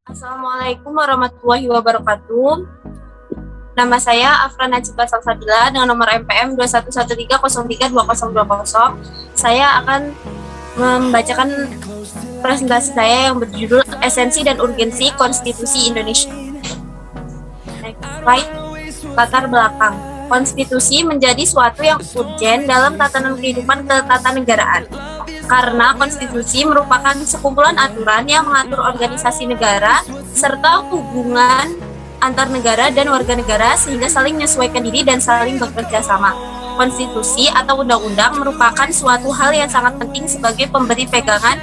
Assalamualaikum warahmatullahi wabarakatuh. Nama saya Afra Najibah Salsabila dengan nomor MPM 2113032020. Saya akan membacakan presentasi saya yang berjudul Esensi dan Urgensi Konstitusi Indonesia. Next slide. Latar belakang. Konstitusi menjadi suatu yang urgen dalam tatanan kehidupan ketatanegaraan. Karena konstitusi merupakan sekumpulan aturan yang mengatur organisasi negara serta hubungan antar negara dan warga negara sehingga saling menyesuaikan diri dan saling bekerja sama. Konstitusi atau undang-undang merupakan suatu hal yang sangat penting sebagai pemberi pegangan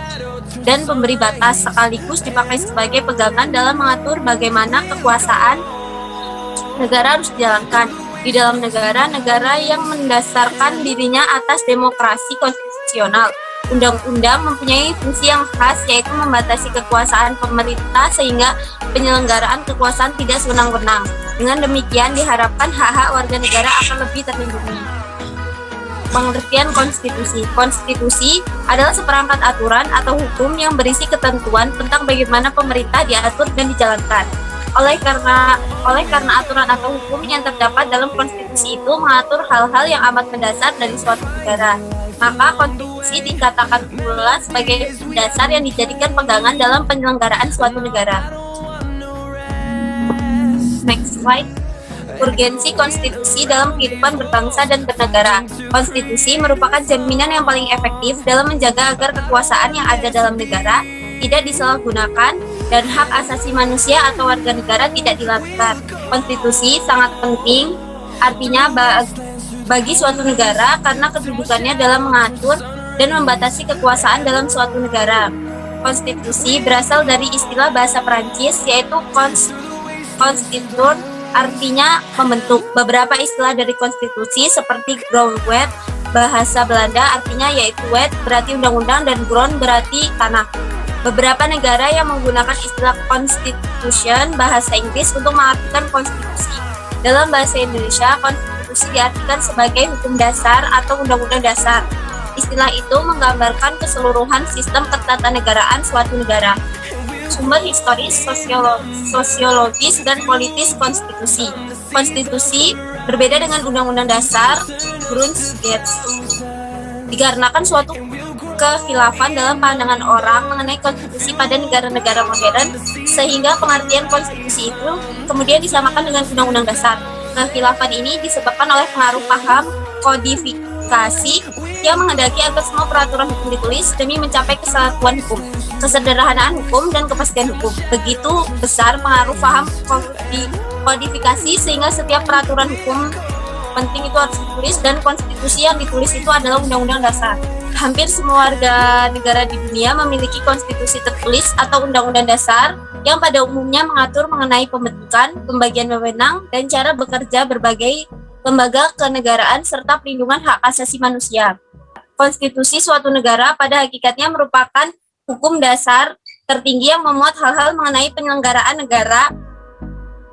dan pemberi batas, sekaligus dipakai sebagai pegangan dalam mengatur bagaimana kekuasaan negara harus dijalankan di dalam negara yang mendasarkan dirinya atas demokrasi konstitusional. Undang-undang mempunyai fungsi yang khas, yaitu membatasi kekuasaan pemerintah sehingga penyelenggaraan kekuasaan tidak sewenang-wenang. Dengan demikian diharapkan hak-hak warga negara akan lebih terlindungi. Pengertian konstitusi. Konstitusi adalah seperangkat aturan atau hukum yang berisi ketentuan tentang bagaimana pemerintah diatur dan dijalankan. Oleh karena aturan atau hukum yang terdapat dalam konstitusi itu mengatur hal-hal yang amat mendasar dari suatu negara, maka konstitusi dikatakan pula sebagai dasar yang dijadikan pegangan dalam penyelenggaraan suatu negara. Next slide. Urgensi konstitusi dalam kehidupan berbangsa dan bernegara. Konstitusi merupakan jaminan yang paling efektif dalam menjaga agar kekuasaan yang ada dalam negara tidak disalahgunakan dan hak asasi manusia atau warga negara tidak dilanggar. Konstitusi sangat penting artinya bagi suatu negara karena kedudukannya dalam mengatur dan membatasi kekuasaan dalam suatu negara. Konstitusi berasal dari istilah bahasa Perancis yaitu constitution, artinya membentuk. Beberapa istilah dari konstitusi seperti grondwet bahasa Belanda artinya yaitu wet berarti undang-undang dan grond berarti tanah. Beberapa negara yang menggunakan istilah constitution bahasa Inggris untuk mengartikan konstitusi. Dalam bahasa Indonesia, konstitusi diartikan sebagai hukum dasar atau undang-undang dasar. Istilah itu menggambarkan keseluruhan sistem ketatanegaraan suatu negara. Sumber historis, sosiologis, dan politis konstitusi. Konstitusi berbeda dengan undang-undang dasar Grundgesetz. Dikarenakan suatu kekhilafan dalam pandangan orang mengenai konstitusi pada negara-negara modern, sehingga pengertian konstitusi itu kemudian disamakan dengan undang-undang dasar. Kekhilafan ini disebabkan oleh pengaruh paham kodifikasi yang menghendaki agar semua peraturan hukum ditulis demi mencapai kesatuan hukum, kesederhanaan hukum, dan kepastian hukum. Begitu besar pengaruh paham kodifikasi sehingga setiap peraturan hukum penting itu harus ditulis, dan konstitusi yang ditulis itu adalah undang-undang dasar. Hampir semua warga negara di dunia memiliki konstitusi tertulis atau undang-undang dasar yang pada umumnya mengatur mengenai pembentukan, pembagian wewenang, dan cara bekerja berbagai lembaga kenegaraan serta perlindungan hak asasi manusia. Konstitusi suatu negara pada hakikatnya merupakan hukum dasar tertinggi yang memuat hal-hal mengenai penyelenggaraan negara.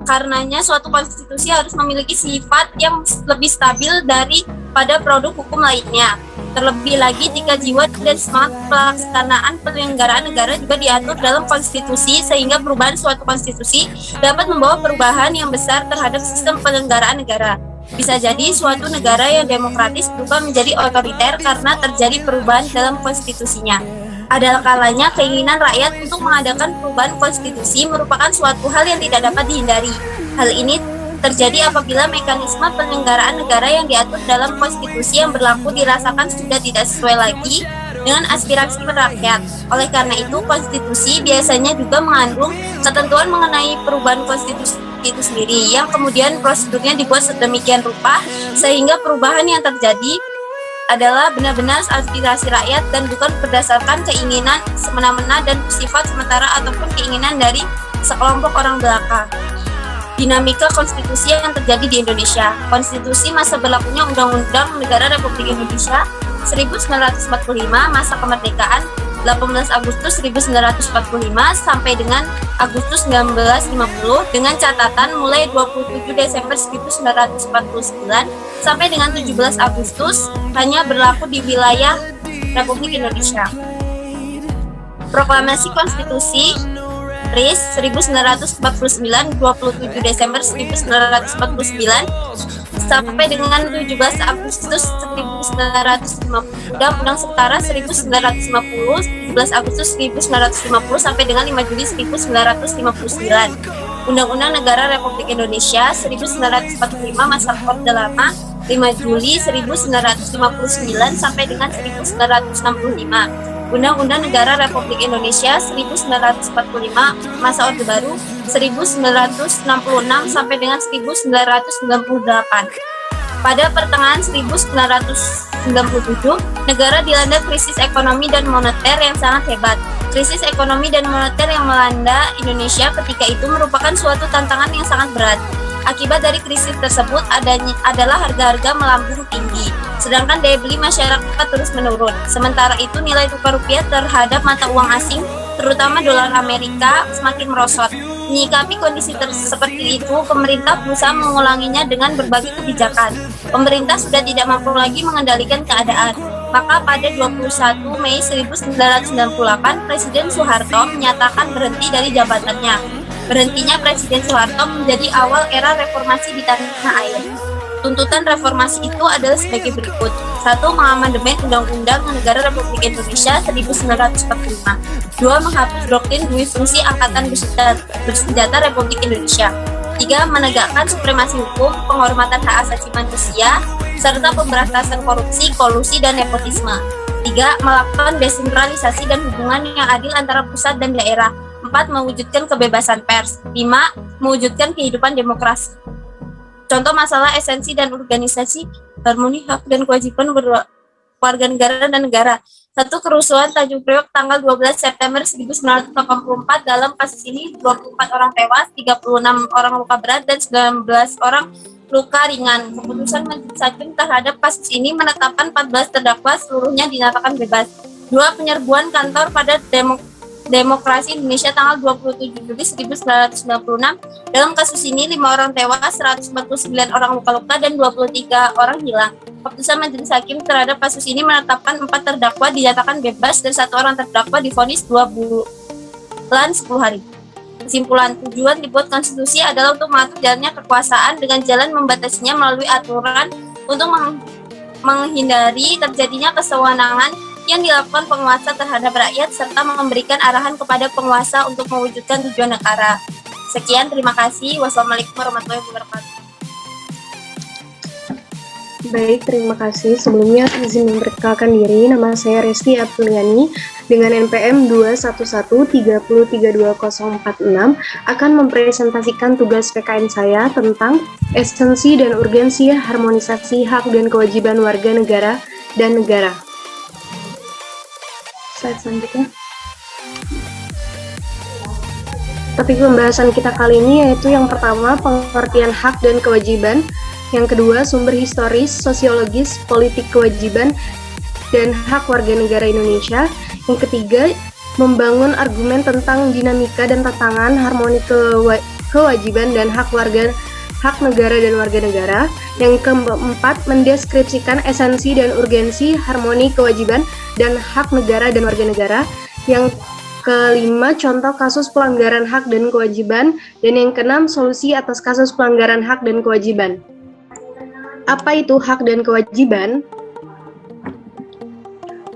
Karenanya suatu konstitusi harus memiliki sifat yang lebih stabil daripada produk hukum lainnya. Terlebih lagi jika jiwa dan semangat pelaksanaan penyelenggaraan negara juga diatur dalam konstitusi, sehingga perubahan suatu konstitusi dapat membawa perubahan yang besar terhadap sistem penyelenggaraan negara. Bisa jadi suatu negara yang demokratis berubah menjadi otoriter karena terjadi perubahan dalam konstitusinya. Adalah kalanya keinginan rakyat untuk mengadakan perubahan konstitusi merupakan suatu hal yang tidak dapat dihindari. Hal ini terjadi apabila mekanisme penyelenggaraan negara yang diatur dalam konstitusi yang berlaku dirasakan sudah tidak sesuai lagi dengan aspirasi rakyat. Oleh karena itu, konstitusi biasanya juga mengandung ketentuan mengenai perubahan konstitusi itu sendiri, yang kemudian prosedurnya dibuat sedemikian rupa sehingga perubahan yang terjadi adalah benar-benar aspirasi rakyat dan bukan berdasarkan keinginan semena-mena dan bersifat sementara ataupun keinginan dari sekelompok orang belaka. Dinamika konstitusi yang terjadi di Indonesia. Konstitusi masa berlakunya Undang-Undang Negara Republik Indonesia 1945, masa kemerdekaan 18 Agustus 1945 sampai dengan Agustus 1950, dengan catatan mulai 27 Desember 1949 sampai dengan 17 Agustus hanya berlaku di wilayah Republik Indonesia. Proklamasi Konstitusi RIS 1949, 27 Desember 1949 sampai dengan 17 Agustus 1950. Undang-Undang Setara 1950, 17 Agustus 1950 sampai dengan 5 Juli 1959. Undang-Undang Negara Republik Indonesia 1945 masa Orde Lama 5 Juli 1959 sampai dengan 1965. Undang-Undang Negara Republik Indonesia 1945 masa Orde Baru 1966 sampai dengan 1998. Pada pertengahan 1997, negara dilanda krisis ekonomi dan moneter yang sangat hebat. Krisis ekonomi dan moneter yang melanda Indonesia ketika itu merupakan suatu tantangan yang sangat berat. Akibat dari krisis tersebut adalah harga-harga melambung tinggi, sedangkan daya beli masyarakat terus menurun. Sementara itu nilai tukar rupiah terhadap mata uang asing, terutama dolar Amerika, semakin merosot. Menyikapi kondisi seperti itu, pemerintah berusaha mengulanginya dengan berbagai kebijakan. Pemerintah sudah tidak mampu lagi mengendalikan keadaan. Maka pada 21 Mei 1998, Presiden Soeharto menyatakan berhenti dari jabatannya. Berhentinya Presiden Soeharto menjadi awal era reformasi di tanah air. Tuntutan reformasi itu adalah sebagai berikut. 1. Mengamandemen Undang-Undang Negara Republik Indonesia 1945. 2. Menghapus doktrin dui fungsi Angkatan Bersenjata Republik Indonesia. 3. Menegakkan supremasi hukum, penghormatan hak asasi manusia, serta pemberantasan korupsi, kolusi, dan nepotisme. 3. Melakukan desentralisasi dan hubungan yang adil antara pusat dan daerah. 4. Mewujudkan kebebasan pers. 5. Mewujudkan kehidupan demokrasi. Contoh masalah esensi dan organisasi harmoni hak dan kewajiban warga negara dan negara. 1. Kerusuhan Tanjung Priok tanggal 12 September 1984. Dalam kasus ini 24 orang tewas, 36 orang luka berat, dan 19 orang luka ringan. Keputusan Majelis Hakim terhadap kasus ini menetapkan 14 terdakwa seluruhnya dinyatakan bebas. 2. Penyerbuan kantor pada Demokrasi Indonesia tanggal 27 Juli 1996. Dalam kasus ini 5 orang tewas, 149 orang luka-luka, dan 23 orang hilang. Keputusan Majelis Hakim terhadap kasus ini menetapkan 4 terdakwa dinyatakan bebas dan 1 orang terdakwa divonis 2 bulan 10 hari. Kesimpulan, tujuan dibuat konstitusi adalah untuk mengatur jalannya kekuasaan dengan jalan membatasinya melalui aturan untuk menghindari terjadinya kesewenangan yang dilakukan penguasa terhadap rakyat serta memberikan arahan kepada penguasa untuk mewujudkan tujuan negara. Sekian, terima kasih. Wassalamualaikum warahmatullahi wabarakatuh. Baik, terima kasih. Sebelumnya izin memperkenalkan diri. Nama saya Resti Apriani dengan NPM 21130324046 akan mempresentasikan tugas PKN saya tentang esensi dan urgensi harmonisasi hak dan kewajiban warga negara dan negara. Slide selanjutnya. Topik pembahasan kita kali ini yaitu yang pertama, pengertian hak dan kewajiban. Yang kedua, sumber historis, sosiologis, politik kewajiban, dan hak warga negara Indonesia. Yang ketiga, membangun argumen tentang dinamika dan tantangan harmoni kewajiban dan hak negara dan warga negara. Yang keempat, mendeskripsikan esensi dan urgensi harmoni kewajiban dan hak negara dan warga negara. Yang kelima, contoh kasus pelanggaran hak dan kewajiban. Dan yang keenam, solusi atas kasus pelanggaran hak dan kewajiban. Apa itu hak dan kewajiban?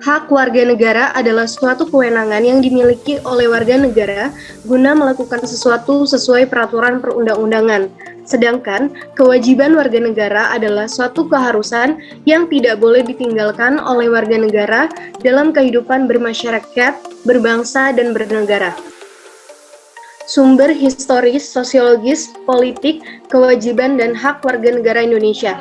Hak warga negara adalah suatu kewenangan yang dimiliki oleh warga negara guna melakukan sesuatu sesuai peraturan perundang-undangan. Sedangkan kewajiban warga negara adalah suatu keharusan yang tidak boleh ditinggalkan oleh warga negara dalam kehidupan bermasyarakat, berbangsa, dan bernegara. Sumber historis, sosiologis, politik, kewajiban, dan hak warga negara Indonesia.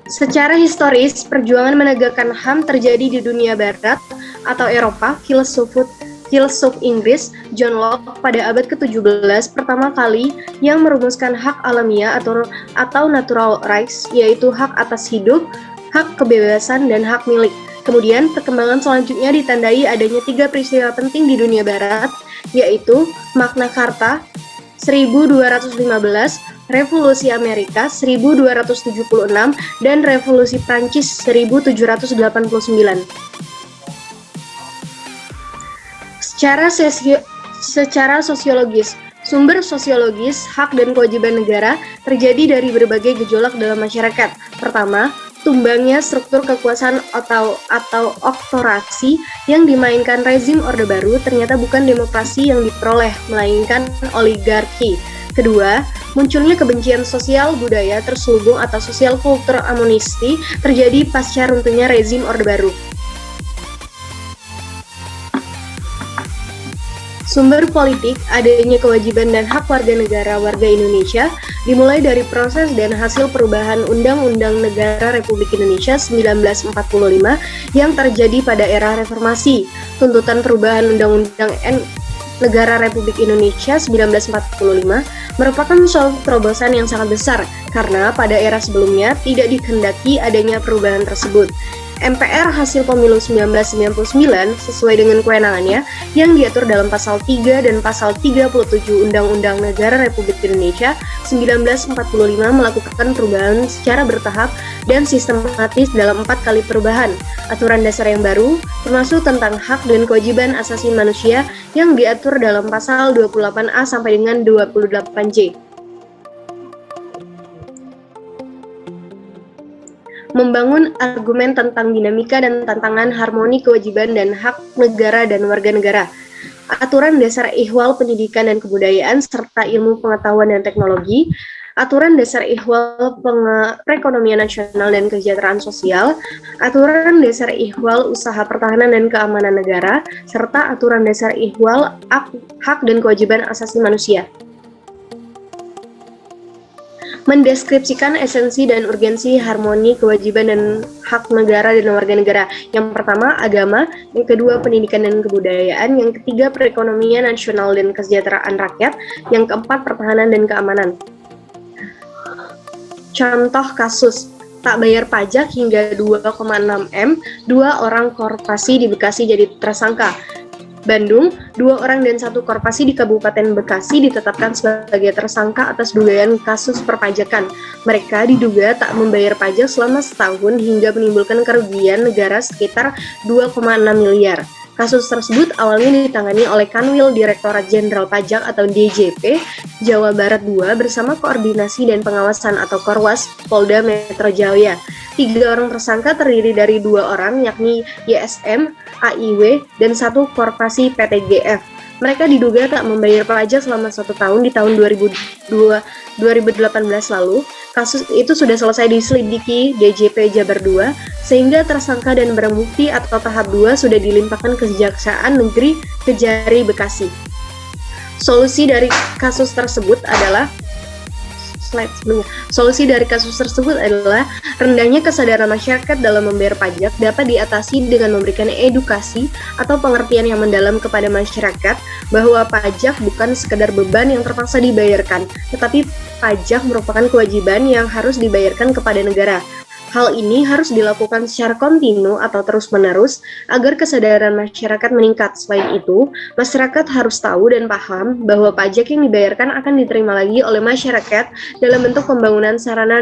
Secara historis, perjuangan menegakkan HAM terjadi di dunia barat atau Eropa, filsuf Inggris John Locke pada abad ke-17 pertama kali yang merumuskan hak alamiah atau natural rights, yaitu hak atas hidup, hak kebebasan, dan hak milik. Kemudian, perkembangan selanjutnya ditandai adanya 3 peristiwa penting di dunia barat, yaitu Magna Carta 1215, Revolusi Amerika 1276, dan Revolusi Prancis 1789. Secara sosiologis, sumber sosiologis hak dan kewajiban negara terjadi dari berbagai gejolak dalam masyarakat. Pertama, tumbangnya struktur kekuasaan atau oktorasi yang dimainkan rezim Orde Baru ternyata bukan demokrasi yang diperoleh, melainkan oligarki. Kedua, munculnya kebencian sosial budaya terselubung atau sosial kultur amunisti terjadi pasca runtuhnya rezim Orde Baru. Sumber politik, adanya kewajiban dan hak warga negara warga Indonesia dimulai dari proses dan hasil perubahan Undang-Undang Negara Republik Indonesia 1945 yang terjadi pada era reformasi. Tuntutan perubahan Undang-Undang Negara Republik Indonesia 1945 merupakan suatu terobosan yang sangat besar karena pada era sebelumnya tidak dikehendaki adanya perubahan tersebut. MPR hasil pemilu 1999 sesuai dengan kewenangannya yang diatur dalam pasal 3 dan pasal 37 Undang-Undang Negara Republik Indonesia 1945 melakukan perubahan secara bertahap dan sistematis dalam 4 kali perubahan aturan dasar yang baru, termasuk tentang hak dan kewajiban asasi manusia yang diatur dalam pasal 28A sampai dengan 28J. Membangun argumen tentang dinamika dan tantangan harmoni kewajiban dan hak negara dan warga negara. Aturan dasar Ihwal Pendidikan dan Kebudayaan serta Ilmu Pengetahuan dan Teknologi, Aturan dasar Ihwal Perekonomian Nasional dan Kesejahteraan Sosial, Aturan dasar Ihwal Usaha Pertahanan dan Keamanan Negara, serta Aturan dasar Ihwal Hak dan Kewajiban Asasi Manusia. Mendeskripsikan esensi dan urgensi harmoni kewajiban dan hak negara dan warga negara. Yang pertama, agama. Yang kedua, pendidikan dan kebudayaan. Yang ketiga, perekonomian nasional dan kesejahteraan rakyat. Yang keempat, pertahanan dan keamanan. Contoh kasus, tak bayar pajak hingga 2,6 M, 2 orang korporasi di Bekasi jadi tersangka. Bandung, 2 orang dan 1 korporasi di Kabupaten Bekasi ditetapkan sebagai tersangka atas dugaan kasus perpajakan. Mereka diduga tak membayar pajak selama setahun hingga menimbulkan kerugian negara sekitar 2,6 miliar. Kasus tersebut awalnya ditangani oleh Kanwil Direktorat Jenderal Pajak atau DJP Jawa Barat II bersama Koordinasi dan Pengawasan atau Korwas Polda Metro Jaya. 3 orang tersangka terdiri dari 2 orang yakni YSM, AIW, dan 1 korporasi PTGF. Mereka diduga tak membayar pajak selama 1 tahun di tahun 2018 lalu. Kasus itu sudah selesai diselidiki DJP Jabar II, sehingga tersangka dan barang bukti atau tahap 2 sudah dilimpahkan ke Kejaksaan Negeri Kejari Bekasi. Solusi dari kasus tersebut adalah rendahnya kesadaran masyarakat dalam membayar pajak dapat diatasi dengan memberikan edukasi atau pengertian yang mendalam kepada masyarakat bahwa pajak bukan sekedar beban yang terpaksa dibayarkan, tetapi pajak merupakan kewajiban yang harus dibayarkan kepada negara. Hal ini harus dilakukan secara kontinu atau terus-menerus agar kesadaran masyarakat meningkat. Selain itu, masyarakat harus tahu dan paham bahwa pajak yang dibayarkan akan diterima lagi oleh masyarakat dalam bentuk pembangunan sarana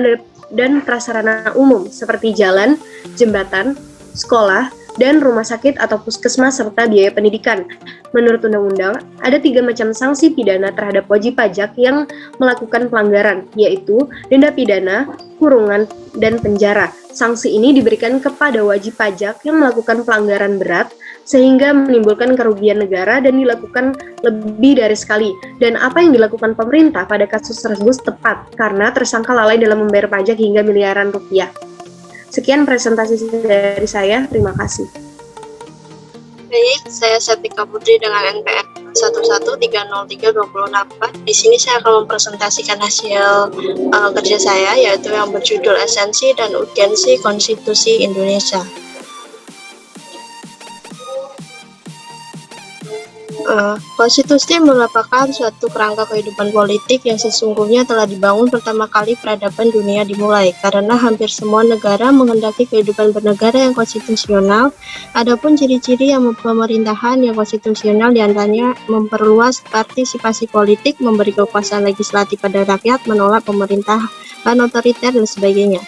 dan prasarana umum seperti jalan, jembatan, sekolah, dan rumah sakit atau puskesmas serta biaya pendidikan. Menurut undang-undang, ada 3 macam sanksi pidana terhadap wajib pajak yang melakukan pelanggaran, yaitu denda pidana, kurungan, dan penjara. Sanksi ini diberikan kepada wajib pajak yang melakukan pelanggaran berat sehingga menimbulkan kerugian negara dan dilakukan lebih dari sekali. Dan apa yang dilakukan pemerintah pada kasus tersebut tepat karena tersangka lalai dalam membayar pajak hingga miliaran rupiah. Sekian presentasi dari saya, terima kasih. Baik, saya Setika Putri dengan NPR 11303208. Di sini saya akan mempresentasikan hasil kerja saya, yaitu yang berjudul Esensi dan Urgensi Konstitusi Indonesia. Konstitusi merupakan suatu kerangka kehidupan politik yang sesungguhnya telah dibangun pertama kali peradaban dunia dimulai, karena hampir semua negara menghendaki kehidupan bernegara yang konstitusional. Adapun ciri-ciri yang pemerintahan yang konstitusional diantaranya memperluas partisipasi politik, memberi kekuasaan legislatif pada rakyat, menolak pemerintahan otoriter, dan sebagainya.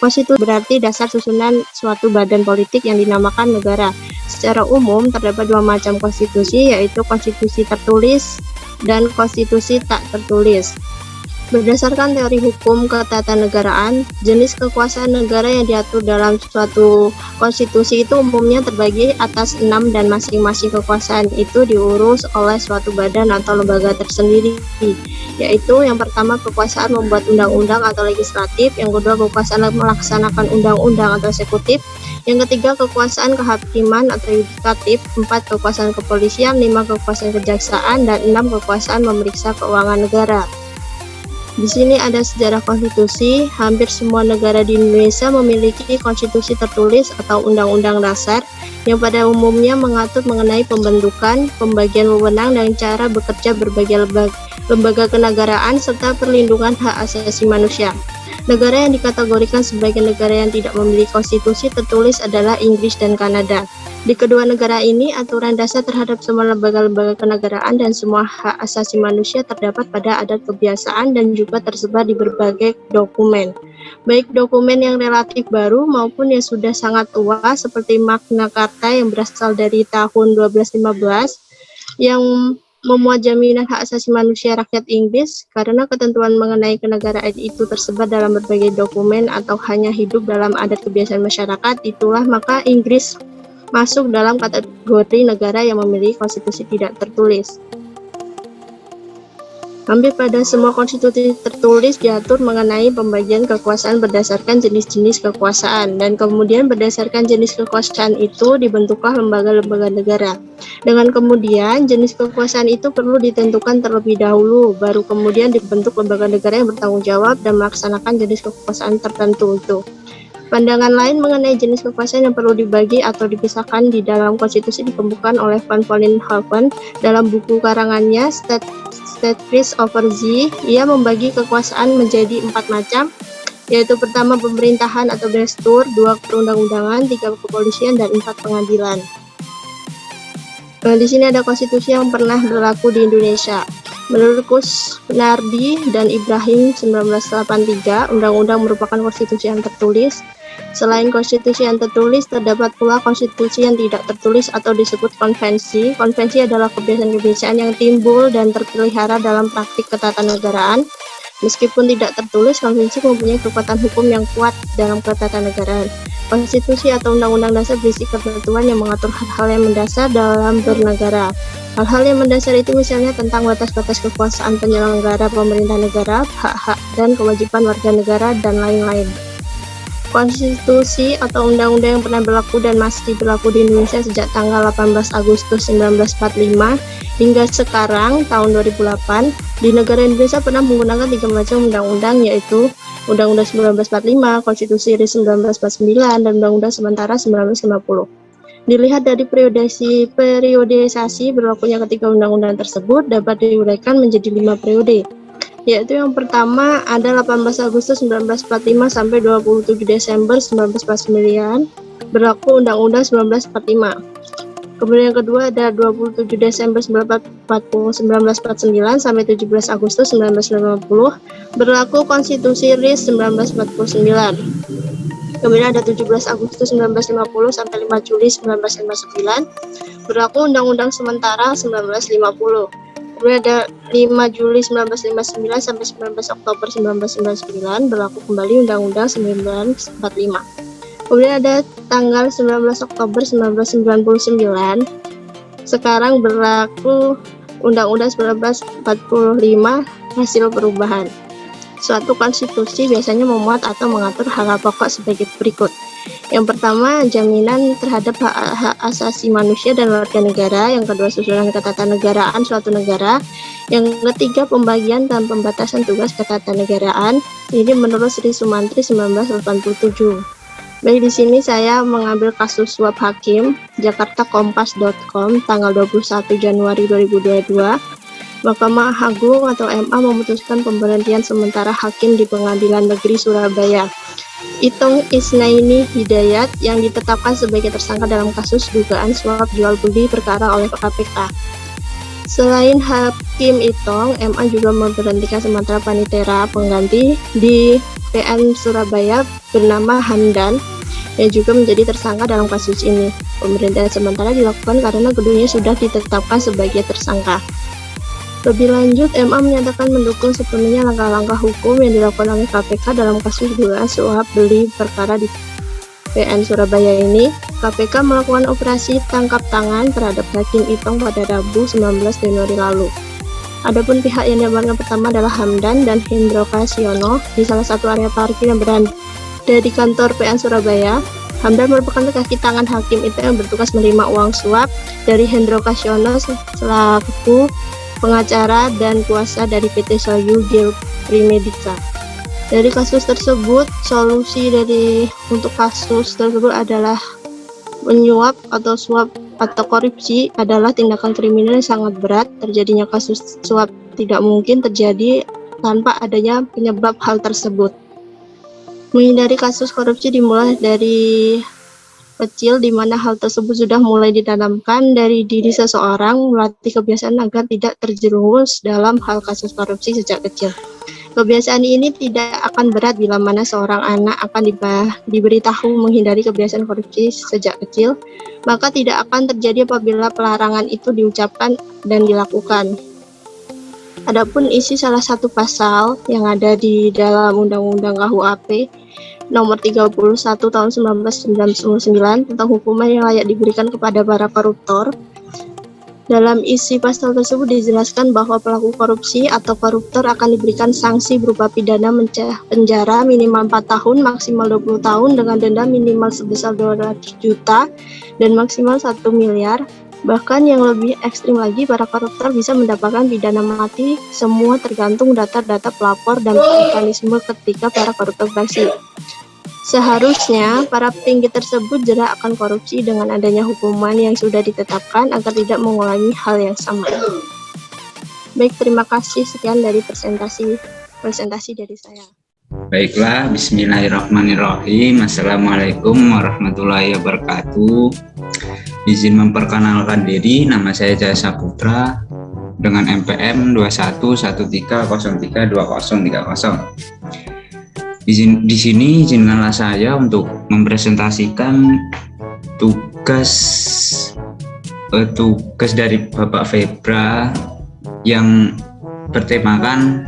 Konstitusi berarti dasar susunan suatu badan politik yang dinamakan negara. Secara umum, terdapat dua macam konstitusi, yaitu konstitusi tertulis dan konstitusi tak tertulis. Berdasarkan teori hukum ketatanegaraan, jenis kekuasaan negara yang diatur dalam suatu konstitusi itu umumnya terbagi atas 6 dan masing-masing kekuasaan itu diurus oleh suatu badan atau lembaga tersendiri, yaitu yang pertama kekuasaan membuat undang-undang atau legislatif, yang kedua kekuasaan melaksanakan undang-undang atau eksekutif, yang ketiga kekuasaan kehakiman atau yudikatif, 4 kekuasaan kepolisian, 5 kekuasaan kejaksaan, dan 6 kekuasaan memeriksa keuangan negara. Di sini ada sejarah konstitusi. Hampir semua negara di Indonesia memiliki konstitusi tertulis atau undang-undang dasar yang pada umumnya mengatur mengenai pembentukan, pembagian wewenang, dan cara bekerja berbagai lembaga kenegaraan serta perlindungan hak asasi manusia. Negara yang dikategorikan sebagai negara yang tidak memiliki konstitusi tertulis adalah Inggris dan Kanada. Di kedua negara ini, aturan dasar terhadap semua lembaga-lembaga kenegaraan dan semua hak asasi manusia terdapat pada adat kebiasaan dan juga tersebar di berbagai dokumen. Baik dokumen yang relatif baru maupun yang sudah sangat tua seperti Magna Carta yang berasal dari tahun 1215 yang memuat jaminan hak asasi manusia rakyat Inggris. Karena ketentuan mengenai kenegaraan itu tersebar dalam berbagai dokumen atau hanya hidup dalam adat kebiasaan masyarakat, itulah maka Inggris masuk dalam kategori negara yang memiliki konstitusi tidak tertulis. Hampir pada semua konstitusi tertulis diatur mengenai pembagian kekuasaan berdasarkan jenis-jenis kekuasaan, dan kemudian berdasarkan jenis kekuasaan itu dibentuklah lembaga-lembaga negara. Dengan kemudian jenis kekuasaan itu perlu ditentukan terlebih dahulu, baru kemudian dibentuk lembaga negara yang bertanggung jawab dan melaksanakan jenis kekuasaan tertentu itu. Pandangan lain mengenai jenis kekuasaan yang perlu dibagi atau dipisahkan di dalam konstitusi dikemukakan oleh Van Vollenhoven dalam buku karangannya Statecraft Over Z. Ia membagi kekuasaan menjadi 4 macam, yaitu pertama pemerintahan atau destur, 2 perundang-undangan, 3 kepolisian, dan 4 pengadilan. Di sini ada konstitusi yang pernah berlaku di Indonesia. Menurut Kusnardi dan Ibrahim 1983, undang-undang merupakan konstitusi yang tertulis. Selain konstitusi yang tertulis, terdapat pula konstitusi yang tidak tertulis atau disebut konvensi. Konvensi adalah kebiasaan-kebiasaan yang timbul dan terpelihara dalam praktik ketatanegaraan. Meskipun tidak tertulis, konvensi mempunyai kekuatan hukum yang kuat dalam ketatanegaraan. Konstitusi atau undang-undang dasar berisi ketentuan yang mengatur hal-hal yang mendasar dalam bernegara. Hal-hal yang mendasar itu misalnya tentang batas-batas kekuasaan penyelenggara pemerintah negara, hak-hak dan kewajiban warga negara, dan lain-lain. Konstitusi atau undang-undang yang pernah berlaku dan masih berlaku di Indonesia sejak tanggal 18 Agustus 1945 hingga sekarang tahun 2008, di negara Indonesia pernah menggunakan 3 macam undang-undang, yaitu Undang-Undang 1945, Konstitusi RI 1949, dan Undang-Undang Sementara 1950. Dilihat dari periodisasi berlakunya ketiga undang-undang tersebut dapat diuraikan menjadi 5 periode, yaitu yang pertama ada 18 Agustus 1945 sampai 27 Desember 1949 berlaku Undang-Undang 1945. Kemudian yang kedua ada 27 Desember 1949 sampai 17 Agustus 1950 berlaku Konstitusi RI 1949. Kemudian ada 17 Agustus 1950 sampai 5 Juli 1959 berlaku Undang-Undang Sementara 1950. Kemudian ada 5 Juli 1959 sampai 19 Oktober 1999 berlaku kembali Undang-Undang 1945. Kemudian ada tanggal 19 Oktober 1999 sekarang berlaku Undang-Undang 1945 hasil perubahan. Suatu konstitusi biasanya memuat atau mengatur hal-hal pokok sebagai berikut. Yang pertama, jaminan terhadap hak asasi manusia dan warga negara. Yang kedua, susunan ketatanegaraan suatu negara. Yang ketiga, pembagian dan pembatasan tugas ketatanegaraan. Ini menurut Sri Sumantri 1987. Baik, di sini saya mengambil kasus suap hakim jakartakompas.com tanggal 21 Januari 2022. Mahkamah Agung atau MA memutuskan pemberhentian sementara hakim di Pengadilan Negeri Surabaya, Itong Isnaini Hidayat, yang ditetapkan sebagai tersangka dalam kasus dugaan suap jual beli perkara oleh KPK. Selain Hakim Itong, MA juga memberhentikan sementara panitera pengganti di PN Surabaya bernama Hamdan yang juga menjadi tersangka dalam kasus ini. Pemberhentian sementara dilakukan karena keduanya sudah ditetapkan sebagai tersangka. Lebih lanjut, MA menyatakan mendukung sepenuhnya langkah-langkah hukum yang dilakukan oleh KPK dalam kasus dugaan suap beli perkara di PN Surabaya ini. KPK melakukan operasi tangkap tangan terhadap Hakim Itong pada Rabu 19 Januari lalu. Adapun pihak yang diamankan pertama adalah Hamdan dan Hendro Kasyono di salah satu area parkir yang berada di kantor PN Surabaya. Hamdan merupakan kaki tangan Hakim Itong yang bertugas menerima uang suap dari Hendro Kasyono selaku pengacara dan kuasa dari PT Soyu Primedica. Dari kasus tersebut, solusi untuk kasus tersebut adalah menyuap atau suap atau korupsi adalah tindakan kriminal yang sangat berat. Terjadinya kasus suap tidak mungkin terjadi tanpa adanya penyebab hal tersebut. Menghindari kasus korupsi dimulai dari kecil, di mana hal tersebut sudah mulai ditanamkan dari diri seseorang, melatih kebiasaan agar tidak terjerumus dalam hal kasus korupsi sejak kecil. Kebiasaan ini tidak akan berat bila mana seorang anak akan diberitahu menghindari kebiasaan korupsi sejak kecil, maka tidak akan terjadi apabila pelarangan itu diucapkan dan dilakukan. Adapun isi salah satu pasal yang ada di dalam Undang-Undang KUHP Nomor 31 Tahun 1999 tentang hukuman yang layak diberikan kepada para koruptor. Dalam isi pasal tersebut dijelaskan bahwa pelaku korupsi atau koruptor akan diberikan sanksi berupa pidana penjara minimal 4 tahun, maksimal 20 tahun dengan denda minimal sebesar 200 juta dan maksimal 1 miliar. Bahkan yang lebih ekstrim lagi, para koruptor bisa mendapatkan pidana mati. Semua tergantung data-data pelapor dan mekanisme ketika para koruptor beraksi. Seharusnya para petinggi tersebut jerak akan korupsi dengan adanya hukuman yang sudah ditetapkan agar tidak mengulangi hal yang sama. Baik, terima kasih. Sekian dari presentasi dari saya. Baiklah, bismillahirrahmanirrahim. Assalamualaikum warahmatullahi wabarakatuh. Izin memperkenalkan diri, nama saya Jaya Saputra dengan NPM 2113032030. Di sini izinkanlah saya untuk mempresentasikan tugas dari Bapak Febra yang bertemakan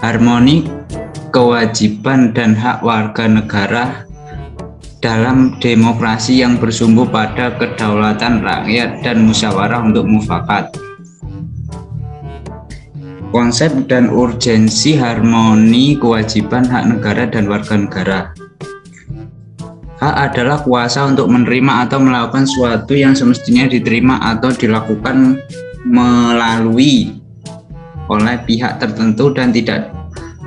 harmoni kewajiban dan hak warga negara dalam demokrasi yang bersumber pada kedaulatan rakyat dan musyawarah untuk mufakat. Konsep dan urgensi harmoni kewajiban hak negara dan warga negara. Hak adalah kuasa untuk menerima atau melakukan sesuatu yang semestinya diterima atau dilakukan melalui oleh pihak tertentu dan tidak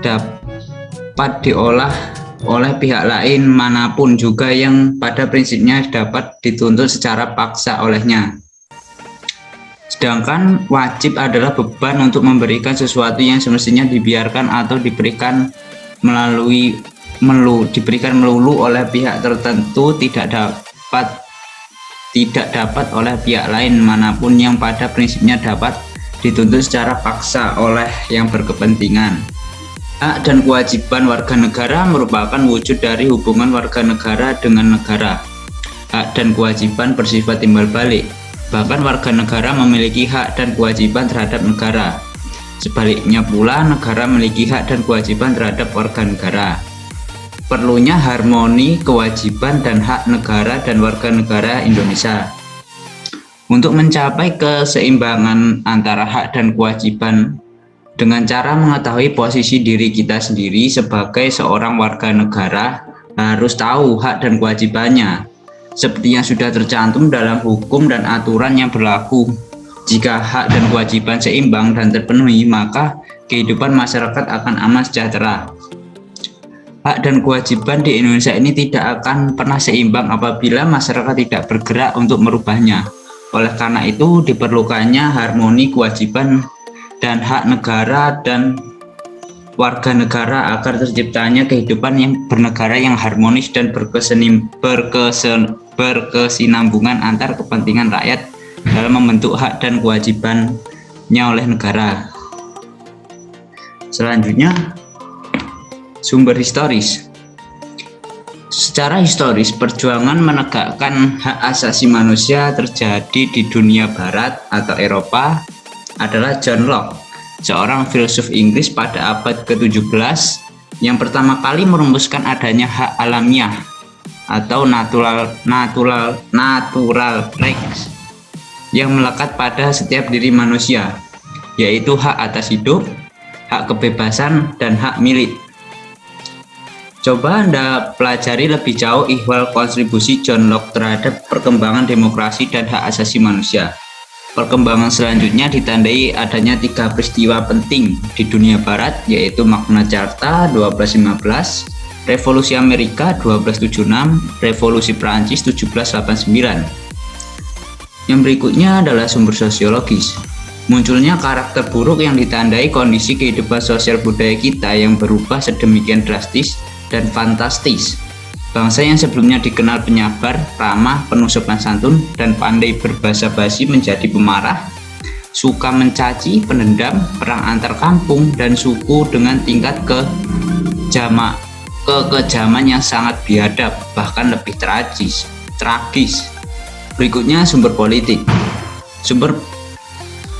dapat diolah oleh pihak lain manapun, juga yang pada prinsipnya dapat dituntut secara paksa olehnya. Sedangkan wajib adalah beban untuk memberikan sesuatu yang semestinya dibiarkan atau diberikan melulu oleh pihak tertentu, tidak dapat oleh pihak lain manapun yang pada prinsipnya dapat dituntut secara paksa oleh yang berkepentingan. Hak dan kewajiban warga negara merupakan wujud dari hubungan warga negara dengan negara. Hak dan kewajiban bersifat timbal balik. Bahkan warga negara memiliki hak dan kewajiban terhadap negara. Sebaliknya pula, negara memiliki hak dan kewajiban terhadap warga negara. Perlunya harmoni kewajiban dan hak negara dan warga negara Indonesia. Untuk mencapai keseimbangan antara hak dan kewajiban dengan cara mengetahui posisi diri kita sendiri sebagai seorang warga negara, harus tahu hak dan kewajibannya, seperti yang sudah tercantum dalam hukum dan aturan yang berlaku. Jika hak dan kewajiban seimbang dan terpenuhi, maka kehidupan masyarakat akan aman sejahtera. Hak dan kewajiban di Indonesia ini tidak akan pernah seimbang apabila masyarakat tidak bergerak untuk merubahnya. Oleh karena itu, diperlukannya harmoni kewajiban dan hak negara dan warga negara agar terciptanya kehidupan yang bernegara yang harmonis dan berkesinambungan antar kepentingan rakyat dalam membentuk hak dan kewajiban oleh negara. Selanjutnya, sumber historis. Secara historis, perjuangan menegakkan hak asasi manusia terjadi di dunia barat atau Eropa adalah John Locke, seorang filsuf Inggris pada abad ke-17 yang pertama kali merumuskan adanya hak alamiah atau natural rights yang melekat pada setiap diri manusia, yaitu hak atas hidup, hak kebebasan, dan hak milik. Coba Anda pelajari lebih jauh ihwal kontribusi John Locke terhadap perkembangan demokrasi dan hak asasi manusia. Perkembangan selanjutnya ditandai adanya 3 peristiwa penting di dunia barat, yaitu Magna Carta 1215, Revolusi Amerika 1276, Revolusi Prancis 1789. Yang berikutnya adalah sumber sosiologis. Munculnya karakter buruk yang ditandai kondisi kehidupan sosial budaya kita yang berubah sedemikian drastis dan fantastis. Bangsa yang sebelumnya dikenal penyabar, ramah, penuh sopan santun, dan pandai berbahasa basi menjadi pemarah, suka mencaci, pendendam, perang antar kampung dan suku dengan tingkat kekejaman yang sangat biadab, bahkan lebih tragis. Berikutnya sumber politik. Sumber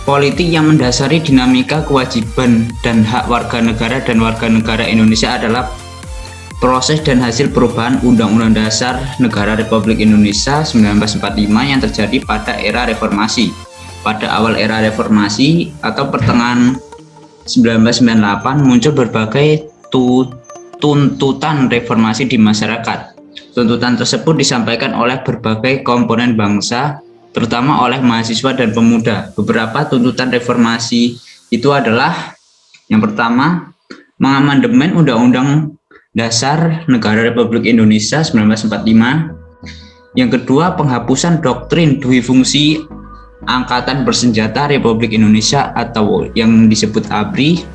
politik yang mendasari dinamika kewajiban dan hak warga negara dan warga negara Indonesia adalah proses dan hasil perubahan Undang-Undang Dasar Negara Republik Indonesia 1945 yang terjadi pada era reformasi. Pada awal era reformasi atau pertengahan 1998 muncul berbagai tuntutan reformasi di masyarakat. Tuntutan tersebut disampaikan oleh berbagai komponen bangsa, terutama oleh mahasiswa dan pemuda. Beberapa tuntutan reformasi itu adalah: yang pertama, mengamandemen Undang-Undang Dasar Negara Republik Indonesia 1945. Yang kedua, penghapusan doktrin dui fungsi Angkatan Bersenjata Republik Indonesia atau yang disebut ABRI.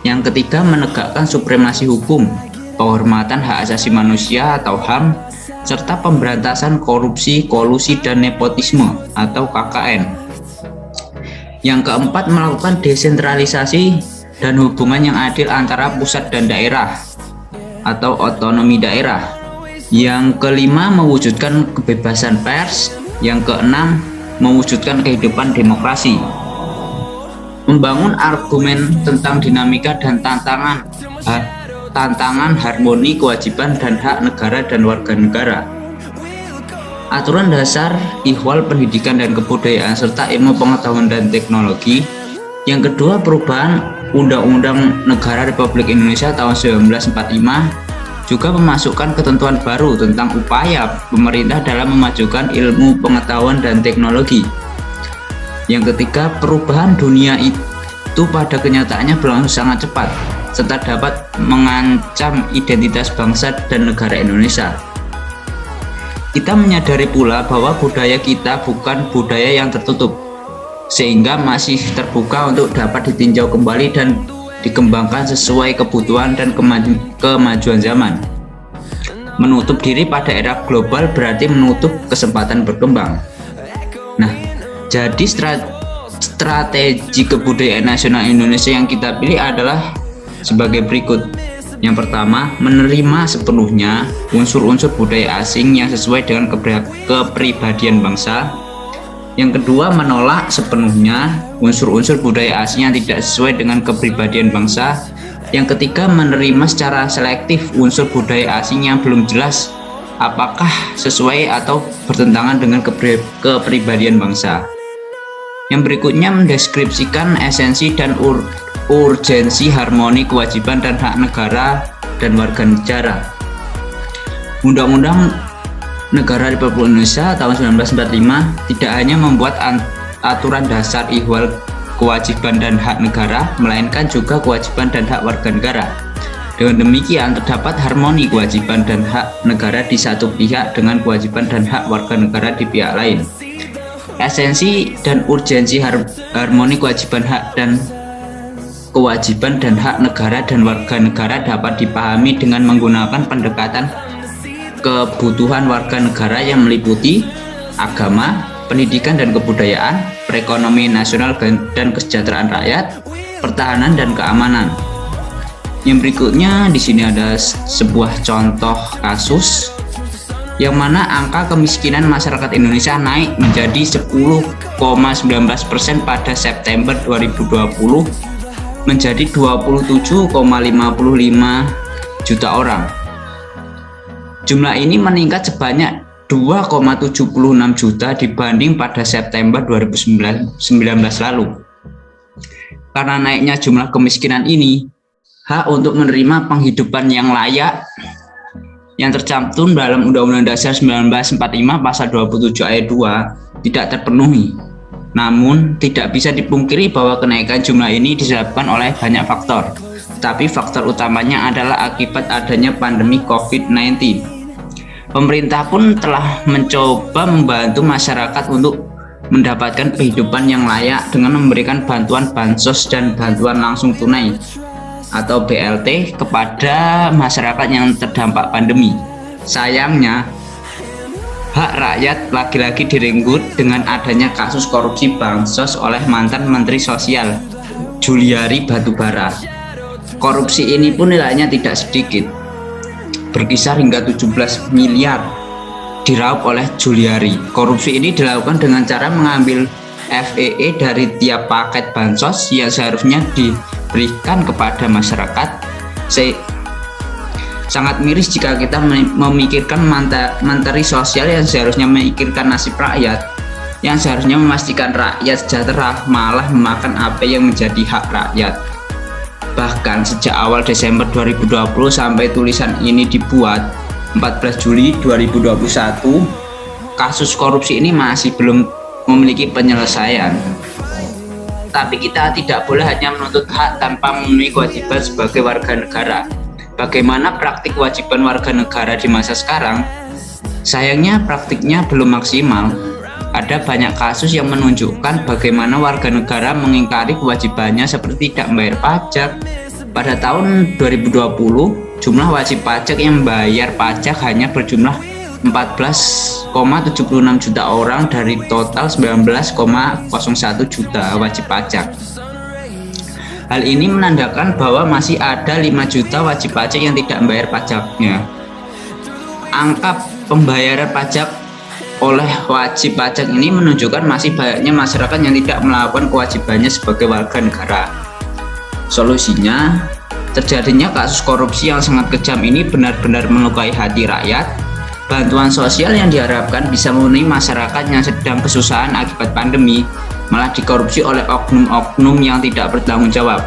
Yang ketiga, menegakkan supremasi hukum, penghormatan hak asasi manusia atau HAM, serta pemberantasan korupsi, kolusi, dan nepotisme atau KKN. Yang keempat, melakukan desentralisasi dan hubungan yang adil antara pusat dan daerah atau otonomi daerah. Yang kelima, mewujudkan kebebasan pers. Yang keenam, mewujudkan kehidupan demokrasi. Membangun argumen tentang dinamika dan tantangan harmoni kewajiban dan hak negara dan warga negara. Aturan dasar, ihwal pendidikan dan kebudayaan serta ilmu pengetahuan dan teknologi. Yang kedua, perubahan Undang-Undang Negara Republik Indonesia tahun 1945 juga memasukkan ketentuan baru tentang upaya pemerintah dalam memajukan ilmu pengetahuan dan teknologi. Yang ketiga, perubahan dunia itu pada kenyataannya berlangsung sangat cepat serta dapat mengancam identitas bangsa dan negara Indonesia. Kita menyadari pula bahwa budaya kita bukan budaya yang tertutup, sehingga masih terbuka untuk dapat ditinjau kembali dan dikembangkan sesuai kebutuhan dan kemajuan zaman. Menutup diri pada era global berarti menutup kesempatan berkembang. Nah, jadi strategi kebudayaan nasional Indonesia yang kita pilih adalah sebagai berikut. Yang pertama, menerima sepenuhnya unsur-unsur budaya asing yang sesuai dengan kepribadian bangsa. Yang kedua, menolak sepenuhnya unsur-unsur budaya asing yang tidak sesuai dengan kepribadian bangsa. Yang ketiga, menerima secara selektif unsur budaya asing yang belum jelas apakah sesuai atau bertentangan dengan kepribadian bangsa. Yang berikutnya, mendeskripsikan esensi dan urgensi harmoni kewajiban dan hak negara dan warga negara. Undang-Undang Negara Republik Indonesia tahun 1945 tidak hanya membuat aturan dasar ihwal kewajiban dan hak negara, melainkan juga kewajiban dan hak warga negara. Dengan demikian, terdapat harmoni kewajiban dan hak negara di satu pihak dengan kewajiban dan hak warga negara di pihak lain. Esensi dan urgensi harmoni kewajiban dan hak negara dan warga negara dapat dipahami dengan menggunakan pendekatan kebutuhan warga negara yang meliputi agama, pendidikan dan kebudayaan, perekonomian nasional dan kesejahteraan rakyat, pertahanan dan keamanan. Yang berikutnya di sini ada sebuah contoh kasus yang mana angka kemiskinan masyarakat Indonesia naik menjadi 10,19% pada September 2020 menjadi 27,55 juta orang. Jumlah ini meningkat sebanyak 2,76 juta dibanding pada September 2019 lalu. Karena naiknya jumlah kemiskinan ini, hak untuk menerima penghidupan yang layak yang tercantum dalam Undang-Undang Dasar 1945 Pasal 27 Ayat 2 tidak terpenuhi. Namun, tidak bisa dipungkiri bahwa kenaikan jumlah ini disebabkan oleh banyak faktor. Tetapi faktor utamanya adalah akibat adanya pandemi COVID-19. Pemerintah pun telah mencoba membantu masyarakat untuk mendapatkan kehidupan yang layak dengan memberikan bantuan bansos dan bantuan langsung tunai atau BLT kepada masyarakat yang terdampak pandemi. Sayangnya, hak rakyat lagi-lagi direnggut dengan adanya kasus korupsi bansos oleh mantan Menteri Sosial Juliari Batubara. Korupsi ini pun nilainya tidak sedikit, berkisar hingga 17 miliar diraup oleh Juliari. Korupsi ini dilakukan dengan cara mengambil FEE dari tiap paket bansos yang seharusnya diberikan kepada masyarakat. Sangat miris jika kita memikirkan Menteri Sosial yang seharusnya memikirkan nasib rakyat, yang seharusnya memastikan rakyat sejahtera, malah memakan apa yang menjadi hak rakyat. Bahkan sejak awal Desember 2020 sampai tulisan ini dibuat 14 Juli 2021, kasus korupsi ini masih belum memiliki penyelesaian. Tapi kita tidak boleh hanya menuntut hak tanpa memenuhi kewajiban sebagai warga negara. Bagaimana praktik kewajiban warga negara di masa sekarang? Sayangnya praktiknya belum maksimal. Ada banyak kasus yang menunjukkan bagaimana warga negara mengingkari kewajibannya seperti tidak membayar pajak. Pada tahun 2020, jumlah wajib pajak yang membayar pajak hanya berjumlah 14,76 juta orang dari total 19,01 juta wajib pajak. Hal ini menandakan bahwa masih ada 5 juta wajib pajak yang tidak membayar pajaknya. Angka pembayaran pajak oleh wajib pajak ini menunjukkan masih banyaknya masyarakat yang tidak melakukan kewajibannya sebagai warga negara. Solusinya, terjadinya kasus korupsi yang sangat kejam ini benar-benar melukai hati rakyat. Bantuan sosial yang diharapkan bisa memenuhi masyarakat yang sedang kesusahan akibat pandemi malah dikorupsi oleh oknum-oknum yang tidak bertanggung jawab.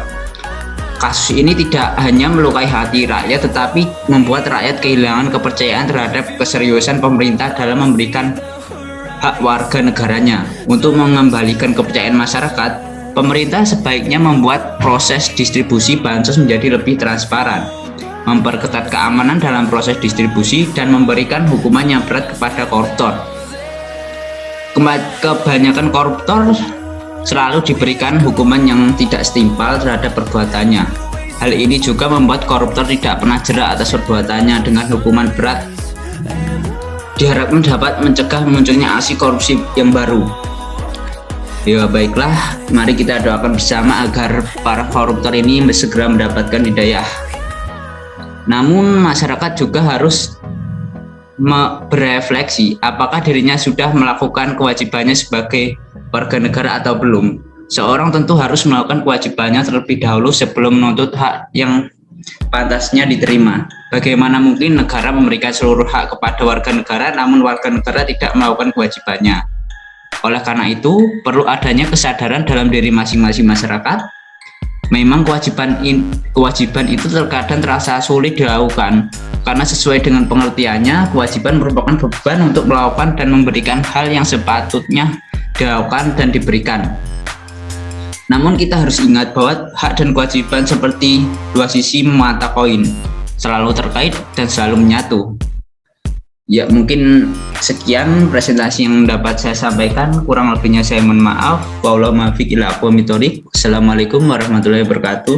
Kasus ini tidak hanya melukai hati rakyat tetapi membuat rakyat kehilangan kepercayaan terhadap keseriusan pemerintah dalam memberikan hak warga negaranya. Untuk mengembalikan kepercayaan masyarakat, pemerintah sebaiknya membuat proses distribusi bansos menjadi lebih transparan, memperketat keamanan dalam proses distribusi, dan memberikan hukuman yang berat kepada koruptor. Kebanyakan koruptor selalu diberikan hukuman yang tidak setimpal terhadap perbuatannya. Hal ini juga membuat koruptor tidak pernah jera atas perbuatannya. Dengan hukuman berat diharapkan dapat mencegah munculnya aksi korupsi yang baru. Ya baiklah, mari kita doakan bersama agar para koruptor ini segera mendapatkan hidayah. Namun masyarakat juga harus berefleksi apakah dirinya sudah melakukan kewajibannya sebagai warga negara atau belum. Seorang tentu harus melakukan kewajibannya terlebih dahulu sebelum menuntut hak yang pantasnya diterima. Bagaimana mungkin negara memberikan seluruh hak kepada warga negara namun warga negara tidak melakukan kewajibannya? Oleh karena itu, perlu adanya kesadaran dalam diri masing-masing masyarakat. Memang kewajiban itu terkadang terasa sulit dilakukan karena sesuai dengan pengertiannya, kewajiban merupakan beban untuk melakukan dan memberikan hal yang sepatutnya dilakukan dan diberikan. Namun kita harus ingat bahwa hak dan kewajiban seperti dua sisi mata koin, selalu terkait dan selalu menyatu. Ya, mungkin sekian presentasi yang dapat saya sampaikan. Kurang lebihnya saya mohon maaf. Wallahu muwaffiq ila aqwamit thoriq. Assalamualaikum warahmatullahi wabarakatuh.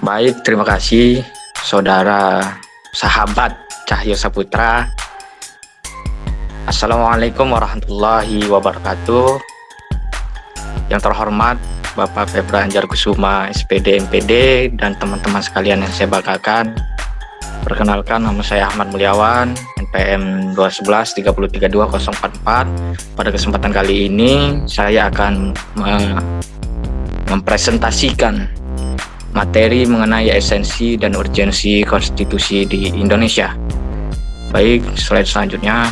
Baik, terima kasih saudara sahabat Cahyo Saputra Assalamualaikum warahmatullahi wabarakatuh. Yang terhormat Bapak Febra Anjarkusuma SPD MPD dan teman-teman sekalian yang saya banggakan. Perkenalkan, nama saya Ahmad Mulyawan, NPM 211-332-044. Pada kesempatan kali ini saya akan mempresentasikan materi mengenai esensi dan urgensi konstitusi di Indonesia. Baik, slide selanjutnya.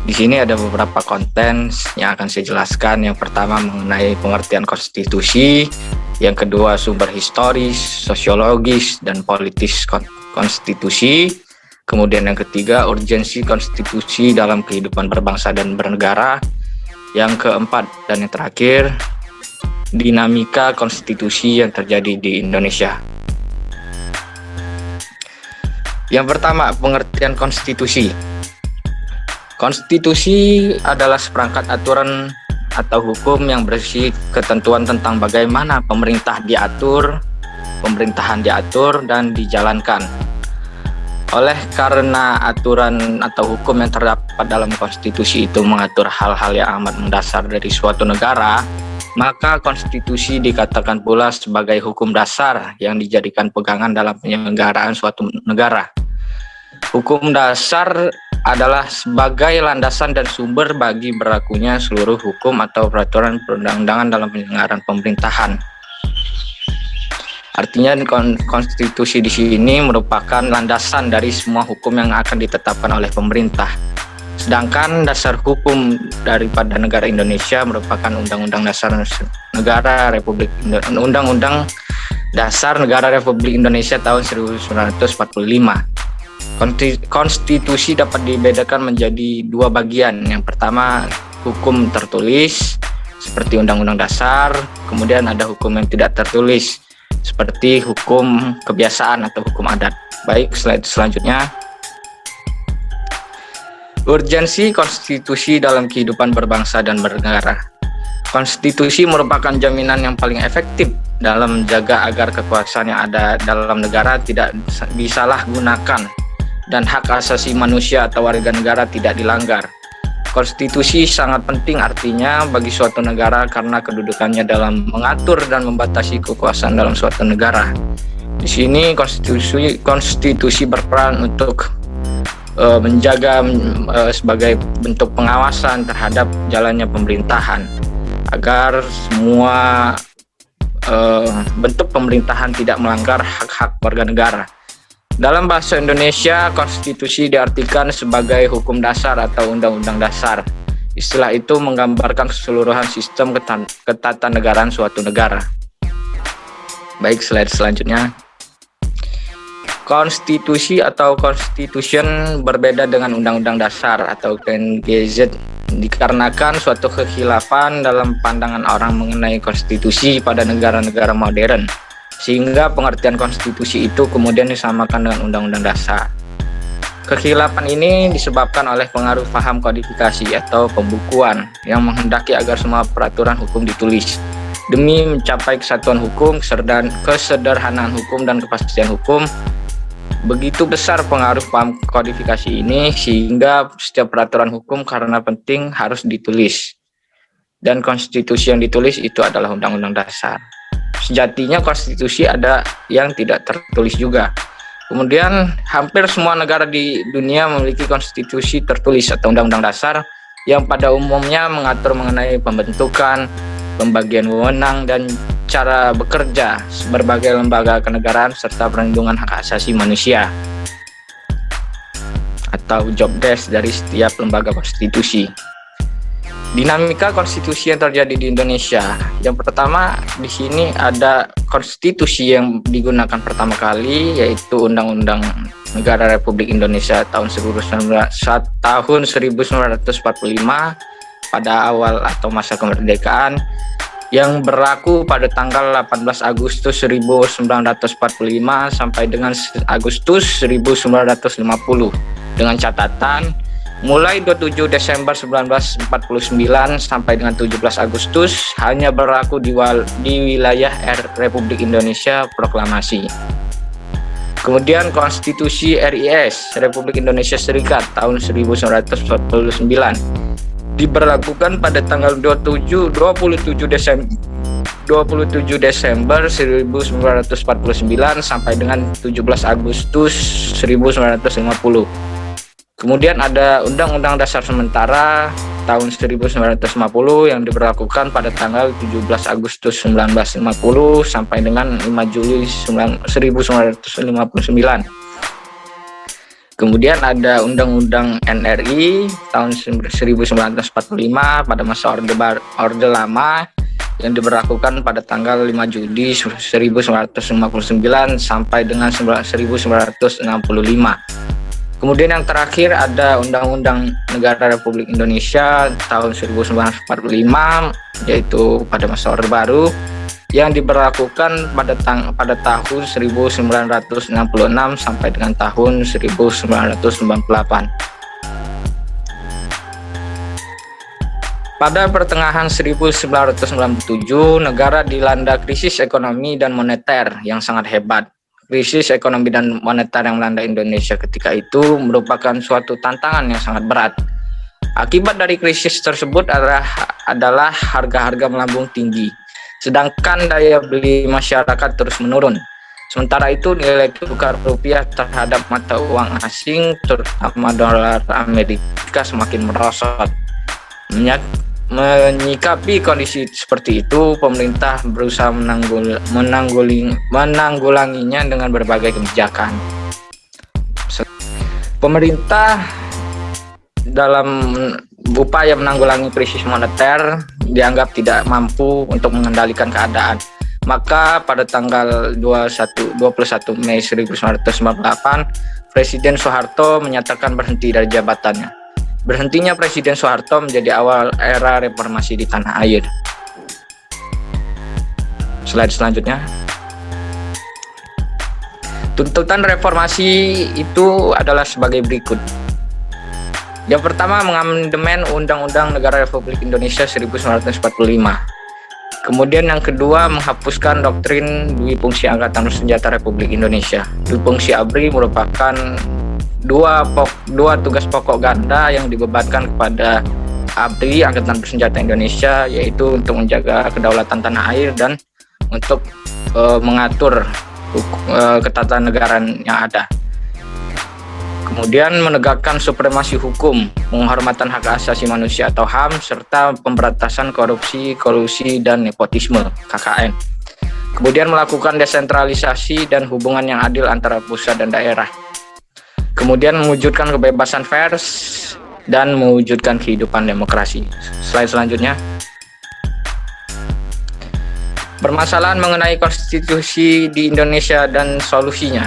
Di sini ada beberapa konten yang akan saya jelaskan. Yang pertama mengenai pengertian konstitusi, yang kedua sumber historis, sosiologis, dan politis konstitusi. Kemudian yang ketiga urgensi konstitusi dalam kehidupan berbangsa dan bernegara. Yang keempat dan yang terakhir dinamika konstitusi yang terjadi di Indonesia. Yang pertama, pengertian konstitusi. Konstitusi adalah seperangkat aturan atau hukum yang berisi ketentuan tentang bagaimana pemerintahan diatur dan dijalankan. Oleh karena aturan atau hukum yang terdapat dalam konstitusi itu mengatur hal-hal yang amat mendasar dari suatu negara, maka konstitusi dikatakan pula sebagai hukum dasar yang dijadikan pegangan dalam penyelenggaraan suatu negara. Hukum dasar adalah sebagai landasan dan sumber bagi berlakunya seluruh hukum atau peraturan perundang-undangan dalam penyelenggaraan pemerintahan. Artinya konstitusi di sini merupakan landasan dari semua hukum yang akan ditetapkan oleh pemerintah. Sedangkan dasar hukum daripada negara Indonesia merupakan Undang-Undang Dasar Negara Republik Indonesia tahun 1945. Konstitusi dapat dibedakan menjadi dua bagian. Yang pertama, hukum tertulis seperti Undang-Undang Dasar, kemudian ada hukum yang tidak tertulis seperti hukum kebiasaan atau hukum adat. Baik, slide selanjutnya. Urgensi konstitusi dalam kehidupan berbangsa dan bernegara. Konstitusi merupakan jaminan yang paling efektif dalam menjaga agar kekuasaan yang ada dalam negara tidak disalahgunakan dan hak asasi manusia atau warga negara tidak dilanggar. Konstitusi sangat penting artinya bagi suatu negara karena kedudukannya dalam mengatur dan membatasi kekuasaan dalam suatu negara. Di sini konstitusi berperan untuk menjaga sebagai bentuk pengawasan terhadap jalannya pemerintahan agar semua bentuk pemerintahan tidak melanggar hak-hak warga negara. Dalam bahasa Indonesia, konstitusi diartikan sebagai hukum dasar atau undang-undang dasar. Istilah itu menggambarkan keseluruhan sistem ketatanegaraan suatu negara. Baik, slide selanjutnya. Konstitusi atau constitution berbeda dengan undang-undang dasar atau KNGZ dikarenakan suatu kekhilafan dalam pandangan orang mengenai konstitusi pada negara-negara modern. Sehingga pengertian konstitusi itu kemudian disamakan dengan undang-undang dasar. Kekhilafan ini disebabkan oleh pengaruh paham kodifikasi atau pembukuan yang menghendaki agar semua peraturan hukum ditulis. Demi mencapai kesatuan hukum, kesederhanaan hukum, dan kepastian hukum, begitu besar pengaruh paham kodifikasi ini sehingga setiap peraturan hukum karena penting harus ditulis. Dan konstitusi yang ditulis itu adalah undang-undang dasar. Sejatinya konstitusi ada yang tidak tertulis juga. Kemudian hampir semua negara di dunia memiliki konstitusi tertulis atau undang-undang dasar yang pada umumnya mengatur mengenai pembentukan, pembagian wewenang, dan cara bekerja berbagai lembaga kenegaraan serta perlindungan hak asasi manusia atau job desk dari setiap lembaga konstitusi. Dinamika konstitusi yang terjadi di Indonesia. Yang pertama, di sini ada konstitusi yang digunakan pertama kali, yaitu Undang-Undang Negara Republik Indonesia tahun 1945 pada awal atau masa kemerdekaan, yang berlaku pada tanggal 18 Agustus 1945 sampai dengan Agustus 1950, dengan catatan mulai 27 Desember 1949 sampai dengan 17 Agustus hanya berlaku di wilayah Republik Indonesia Proklamasi. Kemudian Konstitusi RIS Republik Indonesia Serikat tahun 1949 diberlakukan pada tanggal 27 Desember 1949 sampai dengan 17 Agustus 1950. Kemudian ada Undang-Undang Dasar Sementara tahun 1950 yang diberlakukan pada tanggal 17 Agustus 1950 sampai dengan 5 Juli 1959. Kemudian ada Undang-Undang NRI tahun 1945 pada masa Orde Lama yang diberlakukan pada tanggal 5 Juli 1959 sampai dengan 1965. Kemudian yang terakhir ada Undang-Undang Negara Republik Indonesia tahun 1945 yaitu pada masa Orde Baru yang diberlakukan pada tahun 1966 sampai dengan tahun 1998. Pada pertengahan 1997, negara dilanda krisis ekonomi dan moneter yang sangat hebat. Krisis ekonomi dan moneter yang melanda Indonesia ketika itu merupakan suatu tantangan yang sangat berat. Akibat dari krisis tersebut adalah harga-harga melambung tinggi, sedangkan daya beli masyarakat terus menurun. Sementara itu nilai tukar rupiah terhadap mata uang asing, terutama dolar Amerika, semakin merosot. Menyikapi kondisi seperti itu, pemerintah berusaha menanggulanginya dengan berbagai kebijakan. Pemerintah dalam upaya menanggulangi krisis moneter dianggap tidak mampu untuk mengendalikan keadaan. Maka pada tanggal 21 Mei 1998, Presiden Soeharto menyatakan berhenti dari jabatannya. Berhentinya Presiden Soeharto menjadi awal era reformasi di tanah air. Slide selanjutnya. Tuntutan reformasi itu adalah sebagai berikut. Yang pertama, mengamandemen Undang-Undang Negara Republik Indonesia 1945. Kemudian yang kedua, menghapuskan doktrin Dwi Fungsi Angkatan Bersenjata Republik Indonesia. Dwi Fungsi ABRI merupakan dua tugas pokok ganda yang dibebankan kepada ABRI, Angkatan Bersenjata Indonesia, yaitu untuk menjaga kedaulatan tanah air dan untuk mengatur ketatanegaraan yang ada. Kemudian menegakkan supremasi hukum, penghormatan hak asasi manusia atau HAM, serta pemberantasan korupsi, kolusi, dan nepotisme (KKN). Kemudian melakukan desentralisasi dan hubungan yang adil antara pusat dan daerah. Kemudian mewujudkan kebebasan pers dan mewujudkan kehidupan demokrasi. Slide selanjutnya. Permasalahan mengenai konstitusi di Indonesia dan solusinya.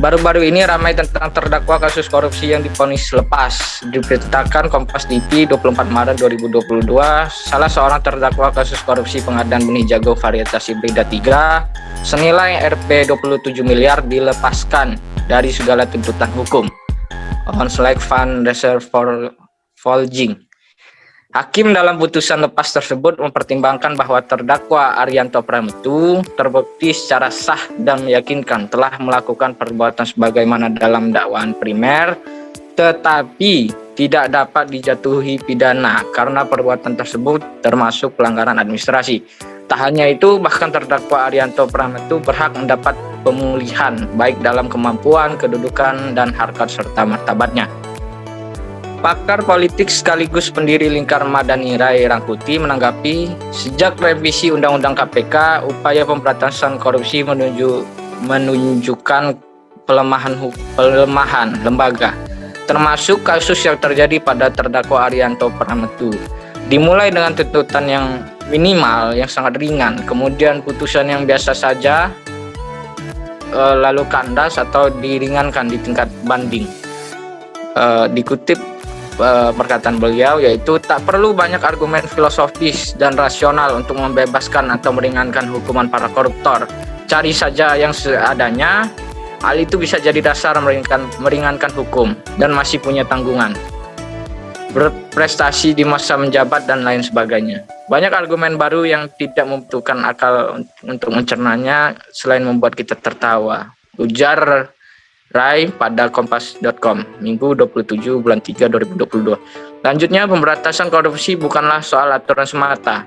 Baru-baru ini ramai tentang terdakwa kasus korupsi yang divonis lepas. Diberitakan Kompas TV 24 Maret 2022, salah seorang terdakwa kasus korupsi pengadaan benih jago varietas hibrida 3 senilai Rp 27 miliar dilepaskan dari segala tuntutan hukum. On select fund reserve for Volging. Hakim dalam putusan lepas tersebut mempertimbangkan bahwa terdakwa Arianto Prametu terbukti secara sah dan meyakinkan telah melakukan perbuatan sebagaimana dalam dakwaan primer, tetapi tidak dapat dijatuhi pidana karena perbuatan tersebut termasuk pelanggaran administrasi. Tak hanya itu, bahkan terdakwa Arianto Prametu berhak mendapat pemulihan baik dalam kemampuan, kedudukan, dan harkat serta martabatnya. Pakar politik sekaligus pendiri Lingkar Madani Rai Rangkuti menanggapi, sejak revisi Undang-Undang KPK, upaya pemberantasan korupsi menunjukkan pelemahan lembaga, termasuk kasus yang terjadi pada terdakwa Arianto Prametu. Dimulai dengan tuntutan yang minimal, yang sangat ringan, kemudian putusan yang biasa saja, lalu kandas atau diringankan di tingkat banding. Dikutip perkataan beliau, yaitu tak perlu banyak argumen filosofis dan rasional untuk membebaskan atau meringankan hukuman para koruptor. Cari saja yang seadanya, hal itu bisa jadi dasar meringankan hukum dan masih punya tanggungan, berprestasi di masa menjabat, dan lain sebagainya. Banyak argumen baru yang tidak membutuhkan akal untuk mencernanya selain membuat kita tertawa. Ujar Rai pada kompas.com Minggu 27 bulan 3 2022. Lanjutnya, pemberantasan korupsi bukanlah soal aturan semata,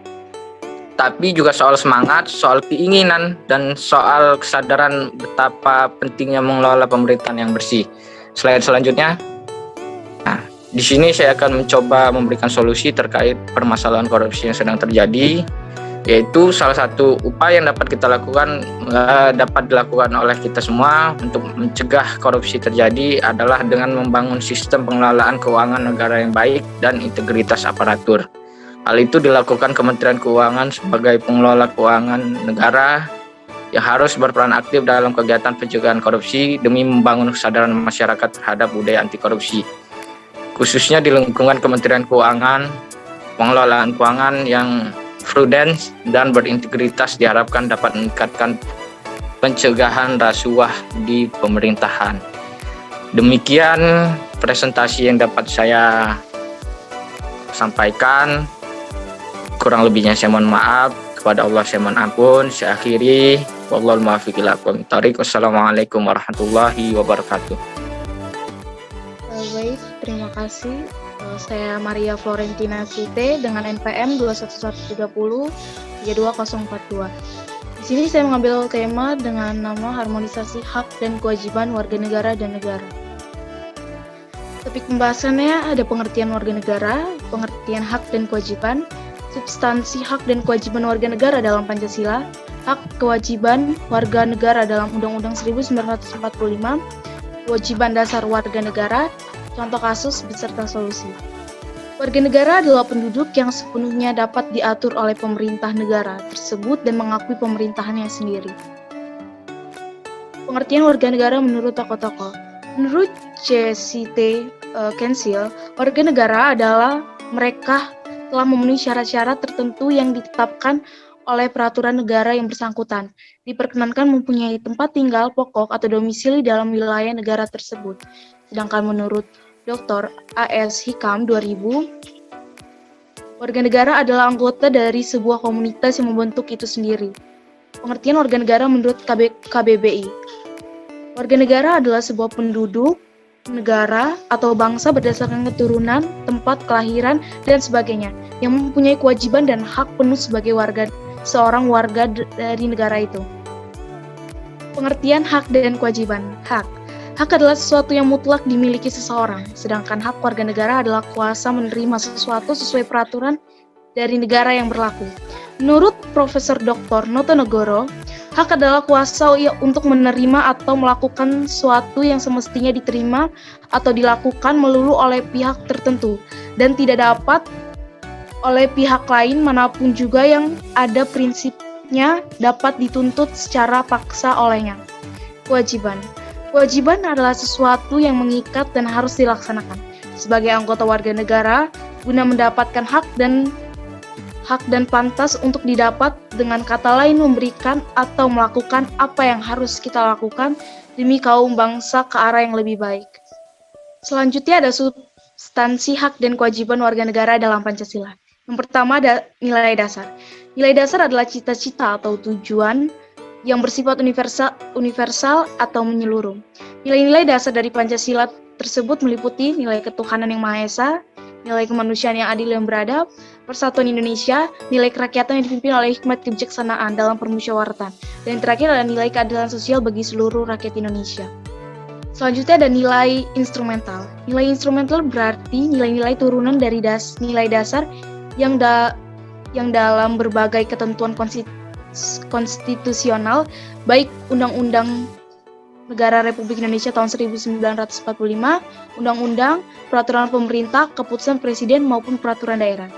tapi juga soal semangat, soal keinginan, dan soal kesadaran betapa pentingnya mengelola pemerintahan yang bersih. Slide selanjutnya. Nah, di sini saya akan mencoba memberikan solusi terkait permasalahan korupsi yang sedang terjadi, yaitu salah satu upaya yang dapat kita lakukan, dapat dilakukan oleh kita semua untuk mencegah korupsi terjadi adalah dengan membangun sistem pengelolaan keuangan negara yang baik dan integritas aparatur. Hal itu dilakukan Kementerian Keuangan sebagai pengelola keuangan negara yang harus berperan aktif dalam kegiatan pencegahan korupsi demi membangun kesadaran masyarakat terhadap budaya anti korupsi. Khususnya di lingkungan Kementerian Keuangan, pengelolaan keuangan yang prudence dan berintegritas diharapkan dapat meningkatkan pencegahan rasuah di pemerintahan. Demikian presentasi yang dapat saya sampaikan. Kurang lebihnya saya mohon maaf, kepada Allah saya mohon ampun. Saya akhiri, wallahul muwaffiq ila aqwamit thoriq. Wassalamualaikum warahmatullahi wabarakatuh. Baik, terima kasih. Saya Maria Florentina Sute dengan NPM 21130 32042. Di sini saya mengambil tema dengan nama harmonisasi hak dan kewajiban warga negara dan negara. Topik pembahasannya ada pengertian warga negara, pengertian hak dan kewajiban, substansi hak dan kewajiban warga negara dalam Pancasila, hak kewajiban warga negara dalam Undang-Undang 1945, kewajiban dasar warga negara, contoh kasus beserta solusi. Warga negara adalah penduduk yang sepenuhnya dapat diatur oleh pemerintah negara tersebut dan mengakui pemerintahannya sendiri. Pengertian warga negara menurut tokoh-tokoh. Menurut C.C.T. Kensil, warga negara adalah mereka telah memenuhi syarat-syarat tertentu yang ditetapkan oleh peraturan negara yang bersangkutan, diperkenankan mempunyai tempat tinggal pokok atau domisili dalam wilayah negara tersebut. Sedangkan menurut Dr. A.S. Hikam 2000, warga negara adalah anggota dari sebuah komunitas yang membentuk itu sendiri. Pengertian warga negara menurut KBBI. Warga negara adalah sebuah penduduk negara atau bangsa berdasarkan keturunan, tempat kelahiran, dan sebagainya, yang mempunyai kewajiban dan hak penuh sebagai seorang warga dari negara itu. Pengertian hak dan kewajiban. Hak adalah sesuatu yang mutlak dimiliki seseorang, sedangkan hak warga negara adalah kuasa menerima sesuatu sesuai peraturan dari negara yang berlaku. Menurut Profesor Dr. Notonegoro, hak adalah kuasa untuk menerima atau melakukan sesuatu yang semestinya diterima atau dilakukan melulu oleh pihak tertentu dan tidak dapat oleh pihak lain manapun juga yang ada prinsipnya dapat dituntut secara paksa olehnya. Kewajiban adalah sesuatu yang mengikat dan harus dilaksanakan sebagai anggota warga negara guna mendapatkan hak dan pantas untuk didapat, dengan kata lain memberikan atau melakukan apa yang harus kita lakukan demi kaum bangsa ke arah yang lebih baik. Selanjutnya ada substansi hak dan kewajiban warga negara dalam Pancasila. Yang pertama ada nilai dasar. Nilai dasar adalah cita-cita atau tujuan yang bersifat universal atau menyeluruh. Nilai-nilai dasar dari Pancasila tersebut meliputi nilai ketuhanan yang Maha Esa, nilai kemanusiaan yang adil dan beradab, persatuan Indonesia, nilai kerakyatan yang dipimpin oleh hikmat kebijaksanaan dalam permusyawaratan, dan yang terakhir adalah nilai keadilan sosial bagi seluruh rakyat Indonesia. Selanjutnya ada nilai instrumental. Nilai instrumental berarti nilai-nilai turunan dari nilai dasar yang dalam berbagai ketentuan konstitusional, baik Undang-Undang Negara Republik Indonesia tahun 1945, Undang-Undang, Peraturan Pemerintah, Keputusan Presiden maupun Peraturan Daerah.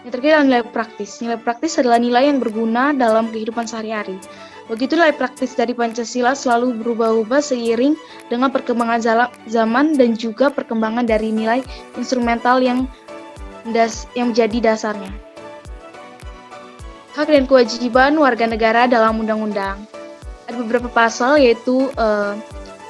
Yang terakhir adalah nilai praktis. Nilai praktis adalah nilai yang berguna dalam kehidupan sehari-hari. Begitu nilai praktis dari Pancasila selalu berubah-ubah seiring dengan perkembangan zaman dan juga perkembangan dari nilai instrumental yang menjadi dasarnya. Hak dan kewajiban warga negara dalam undang-undang. Ada beberapa pasal, yaitu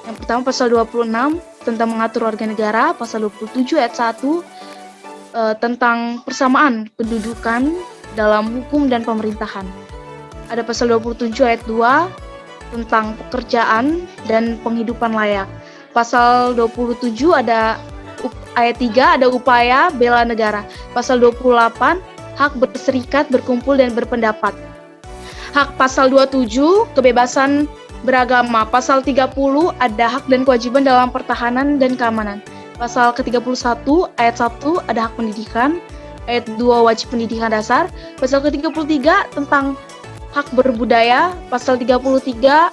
yang pertama pasal 26 tentang mengatur warga negara, pasal 27 ayat 1 tentang persamaan kedudukan dalam hukum dan pemerintahan. Ada pasal 27 ayat 2 tentang pekerjaan dan penghidupan layak. Pasal 27 ada ayat 3 ada upaya bela negara. Pasal 28 hak berserikat, berkumpul dan berpendapat. Hak pasal 27 kebebasan beragama. Pasal 30 ada hak dan kewajiban dalam pertahanan dan keamanan. Pasal ke-31 ayat 1 ada hak pendidikan. Ayat 2 wajib pendidikan dasar. Pasal ke-33 tentang hak berbudaya. Pasal 33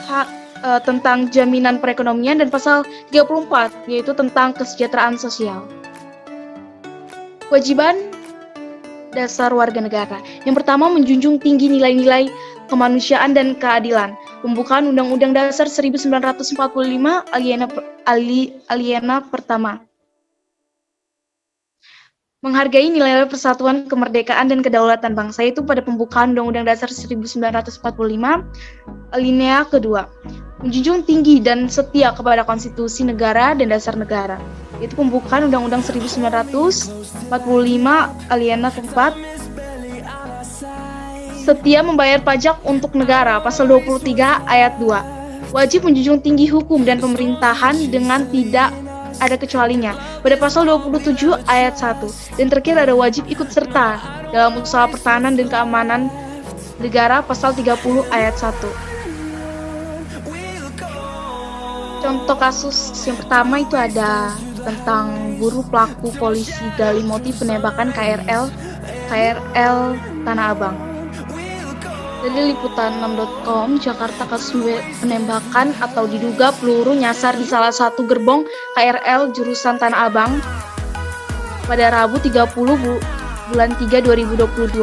hak tentang jaminan perekonomian, dan pasal 34 yaitu tentang kesejahteraan sosial. Kewajiban dasar warga negara. Yang pertama, menjunjung tinggi nilai-nilai kemanusiaan dan keadilan. Pembukaan Undang-Undang Dasar 1945 alinea pertama. Menghargai nilai persatuan, kemerdekaan, dan kedaulatan bangsa, itu pada pembukaan Undang-Undang Dasar 1945 alinea kedua. Menjunjung tinggi dan setia kepada konstitusi negara dan dasar negara, itu pembukaan Undang-Undang 1945 alinea keempat. Setia membayar pajak untuk negara, pasal 23 ayat 2. Wajib menjunjung tinggi hukum dan pemerintahan dengan tidak ada kecualinya, pada pasal 27 ayat 1. Dan terakhir ada wajib ikut serta dalam usaha pertahanan dan keamanan negara, pasal 30 ayat 1. Contoh kasus yang pertama itu ada tentang guru pelaku polisi gali motif penembakan KRL Tanah Abang. Dari liputan6.com, Jakarta, kasus penembakan atau diduga peluru nyasar di salah satu gerbong KRL jurusan Tanah Abang pada Rabu 30 bulan 3 2022.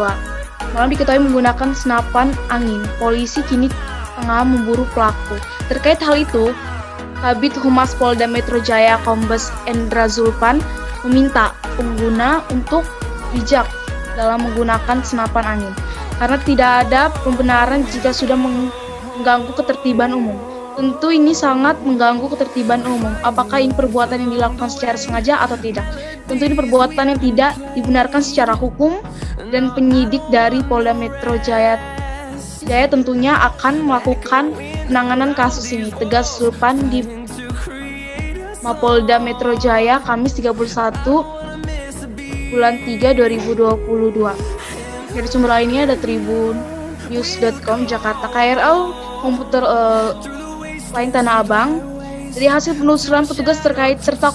Malam diketahui menggunakan senapan angin. Polisi kini tengah memburu pelaku. Terkait hal itu, Kabid Humas Polda Metro Jaya Kombes Endra Zulpan meminta pengguna untuk bijak dalam menggunakan senapan angin, karena tidak ada pembenaran jika sudah mengganggu ketertiban umum. Tentu ini sangat mengganggu ketertiban umum. Apakah ini perbuatan yang dilakukan secara sengaja atau tidak? Tentu ini perbuatan yang tidak dibenarkan secara hukum, dan penyidik dari Polda Metro Jaya tentunya akan melakukan penanganan kasus ini, tegas Zulpan di Mapolda Metro Jaya Kamis 31 bulan 3 2022. Dari sumber lainnya ada tribunnews.com, Jakarta, KRL komputer lain Tanah Abang. Dari hasil penelusuran petugas terkait serta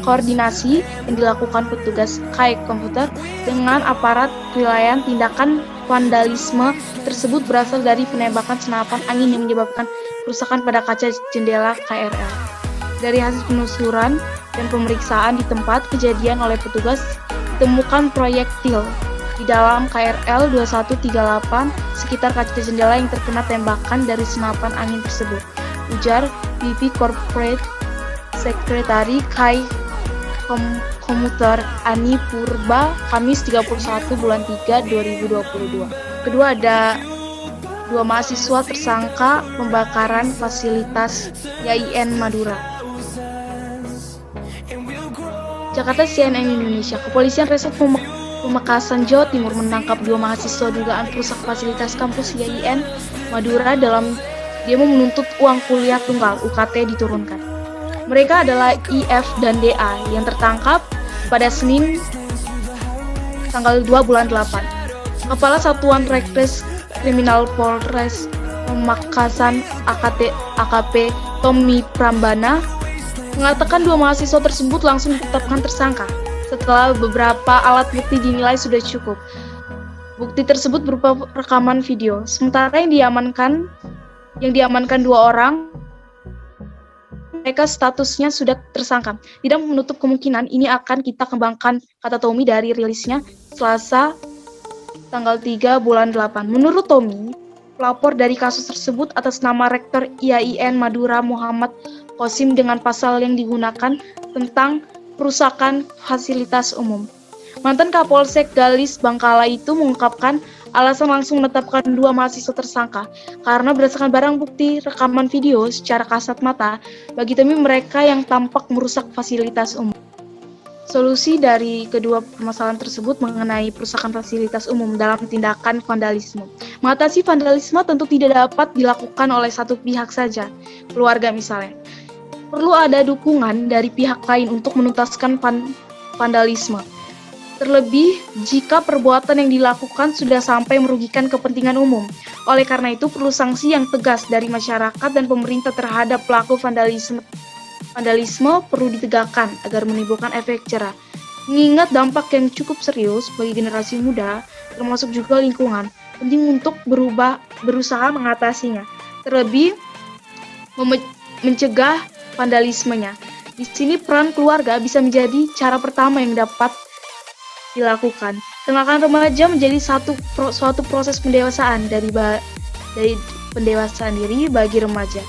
koordinasi yang dilakukan petugas KAI komputer dengan aparat kewilayahan, tindakan vandalisme tersebut berasal dari penembakan senapan angin yang menyebabkan kerusakan pada kaca jendela KRL. Dari hasil penelusuran dan pemeriksaan di tempat kejadian oleh petugas, ditemukan proyektil di dalam KRL 2138 sekitar kaca jendela yang terkena tembakan dari senapan angin tersebut, ujar VP Corporate Secretary KAI Komuter Ani Purba Kamis 31 bulan 3 2022. Kedua, ada 2 mahasiswa tersangka pembakaran fasilitas YIN Madura. Jakarta, CNN Indonesia. Kepolisian Resort Pamekasan, Jawa Timur menangkap 2 mahasiswa dugaan perusak fasilitas kampus YIN Madura dalam demo menuntut uang kuliah tunggal UKT diturunkan. Mereka adalah IF dan DA yang tertangkap pada Senin tanggal 2 bulan 8. Kepala Satuan Rekresi Kriminal Polres Pamekasan AKP Tommy Prambana mengatakan 2 mahasiswa tersebut langsung ditetapkan tersangka setelah beberapa alat bukti dinilai sudah cukup. Bukti tersebut berupa rekaman video. Sementara yang diamankan 2 orang, mereka statusnya sudah tersangka. Tidak menutup kemungkinan ini akan kita kembangkan, kata Tommy dari rilisnya Selasa tanggal 3 bulan 8. Menurut Tommy, pelapor dari kasus tersebut atas nama Rektor IAIN Madura Muhammad Qasim dengan pasal yang digunakan tentang perusakan fasilitas umum. Mantan Kapolsek Galis Bangkala itu mengungkapkan alasan langsung menetapkan 2 mahasiswa tersangka karena berdasarkan barang bukti rekaman video secara kasat mata, bagi Tommy mereka yang tampak merusak fasilitas umum. Solusi dari kedua permasalahan tersebut mengenai perusakan fasilitas umum dalam tindakan vandalisme. Mengatasi vandalisme tentu tidak dapat dilakukan oleh satu pihak saja, keluarga misalnya. Perlu ada dukungan dari pihak lain untuk menuntaskan vandalisme. Terlebih jika perbuatan yang dilakukan sudah sampai merugikan kepentingan umum. Oleh karena itu perlu sanksi yang tegas dari masyarakat dan pemerintah terhadap pelaku vandalisme. Vandalisme perlu ditegakkan agar menimbulkan efek jerah. Mengingat dampak yang cukup serius bagi generasi muda, termasuk juga lingkungan, penting untuk berusaha mengatasinya. Terlebih mencegah vandalismenya. Di sini peran keluarga bisa menjadi cara pertama yang dapat dilakukan. Kenalkan remaja menjadi suatu proses pendewasaan dari pendewasaan diri bagi remaja.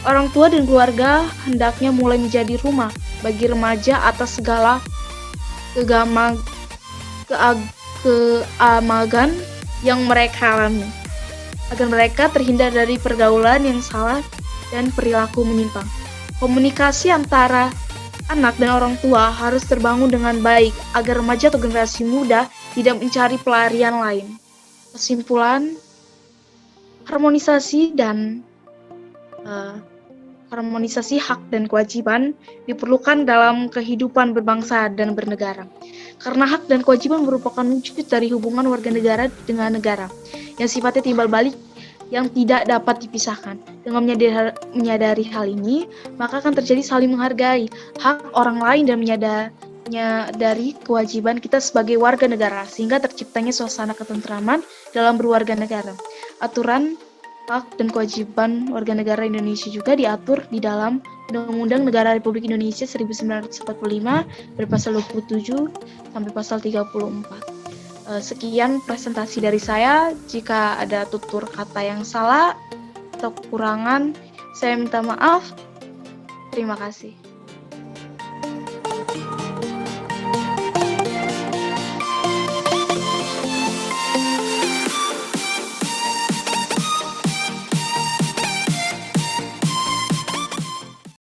Orang tua dan keluarga hendaknya mulai menjadi rumah bagi remaja atas segala keamagan yang mereka alami, agar mereka terhindar dari pergaulan yang salah dan perilaku menyimpang. Komunikasi antara anak dan orang tua harus terbangun dengan baik agar remaja atau generasi muda tidak mencari pelarian lain. Kesimpulan, harmonisasi hak dan kewajiban diperlukan dalam kehidupan berbangsa dan bernegara. Karena hak dan kewajiban merupakan wujud dari hubungan warga negara dengan negara, yang sifatnya timbal balik yang tidak dapat dipisahkan. Dengan menyadari hal ini, maka akan terjadi saling menghargai hak orang lain dan menyadari kewajiban kita sebagai warga negara, sehingga terciptanya suasana ketentraman dalam berwarga negara. Aturan hak dan kewajiban warga negara Indonesia juga diatur di dalam Undang-Undang Negara Republik Indonesia 1945 dari pasal 27 sampai pasal 34. Sekian presentasi dari saya. Jika ada tutur kata yang salah atau kekurangan, saya minta maaf. Terima kasih.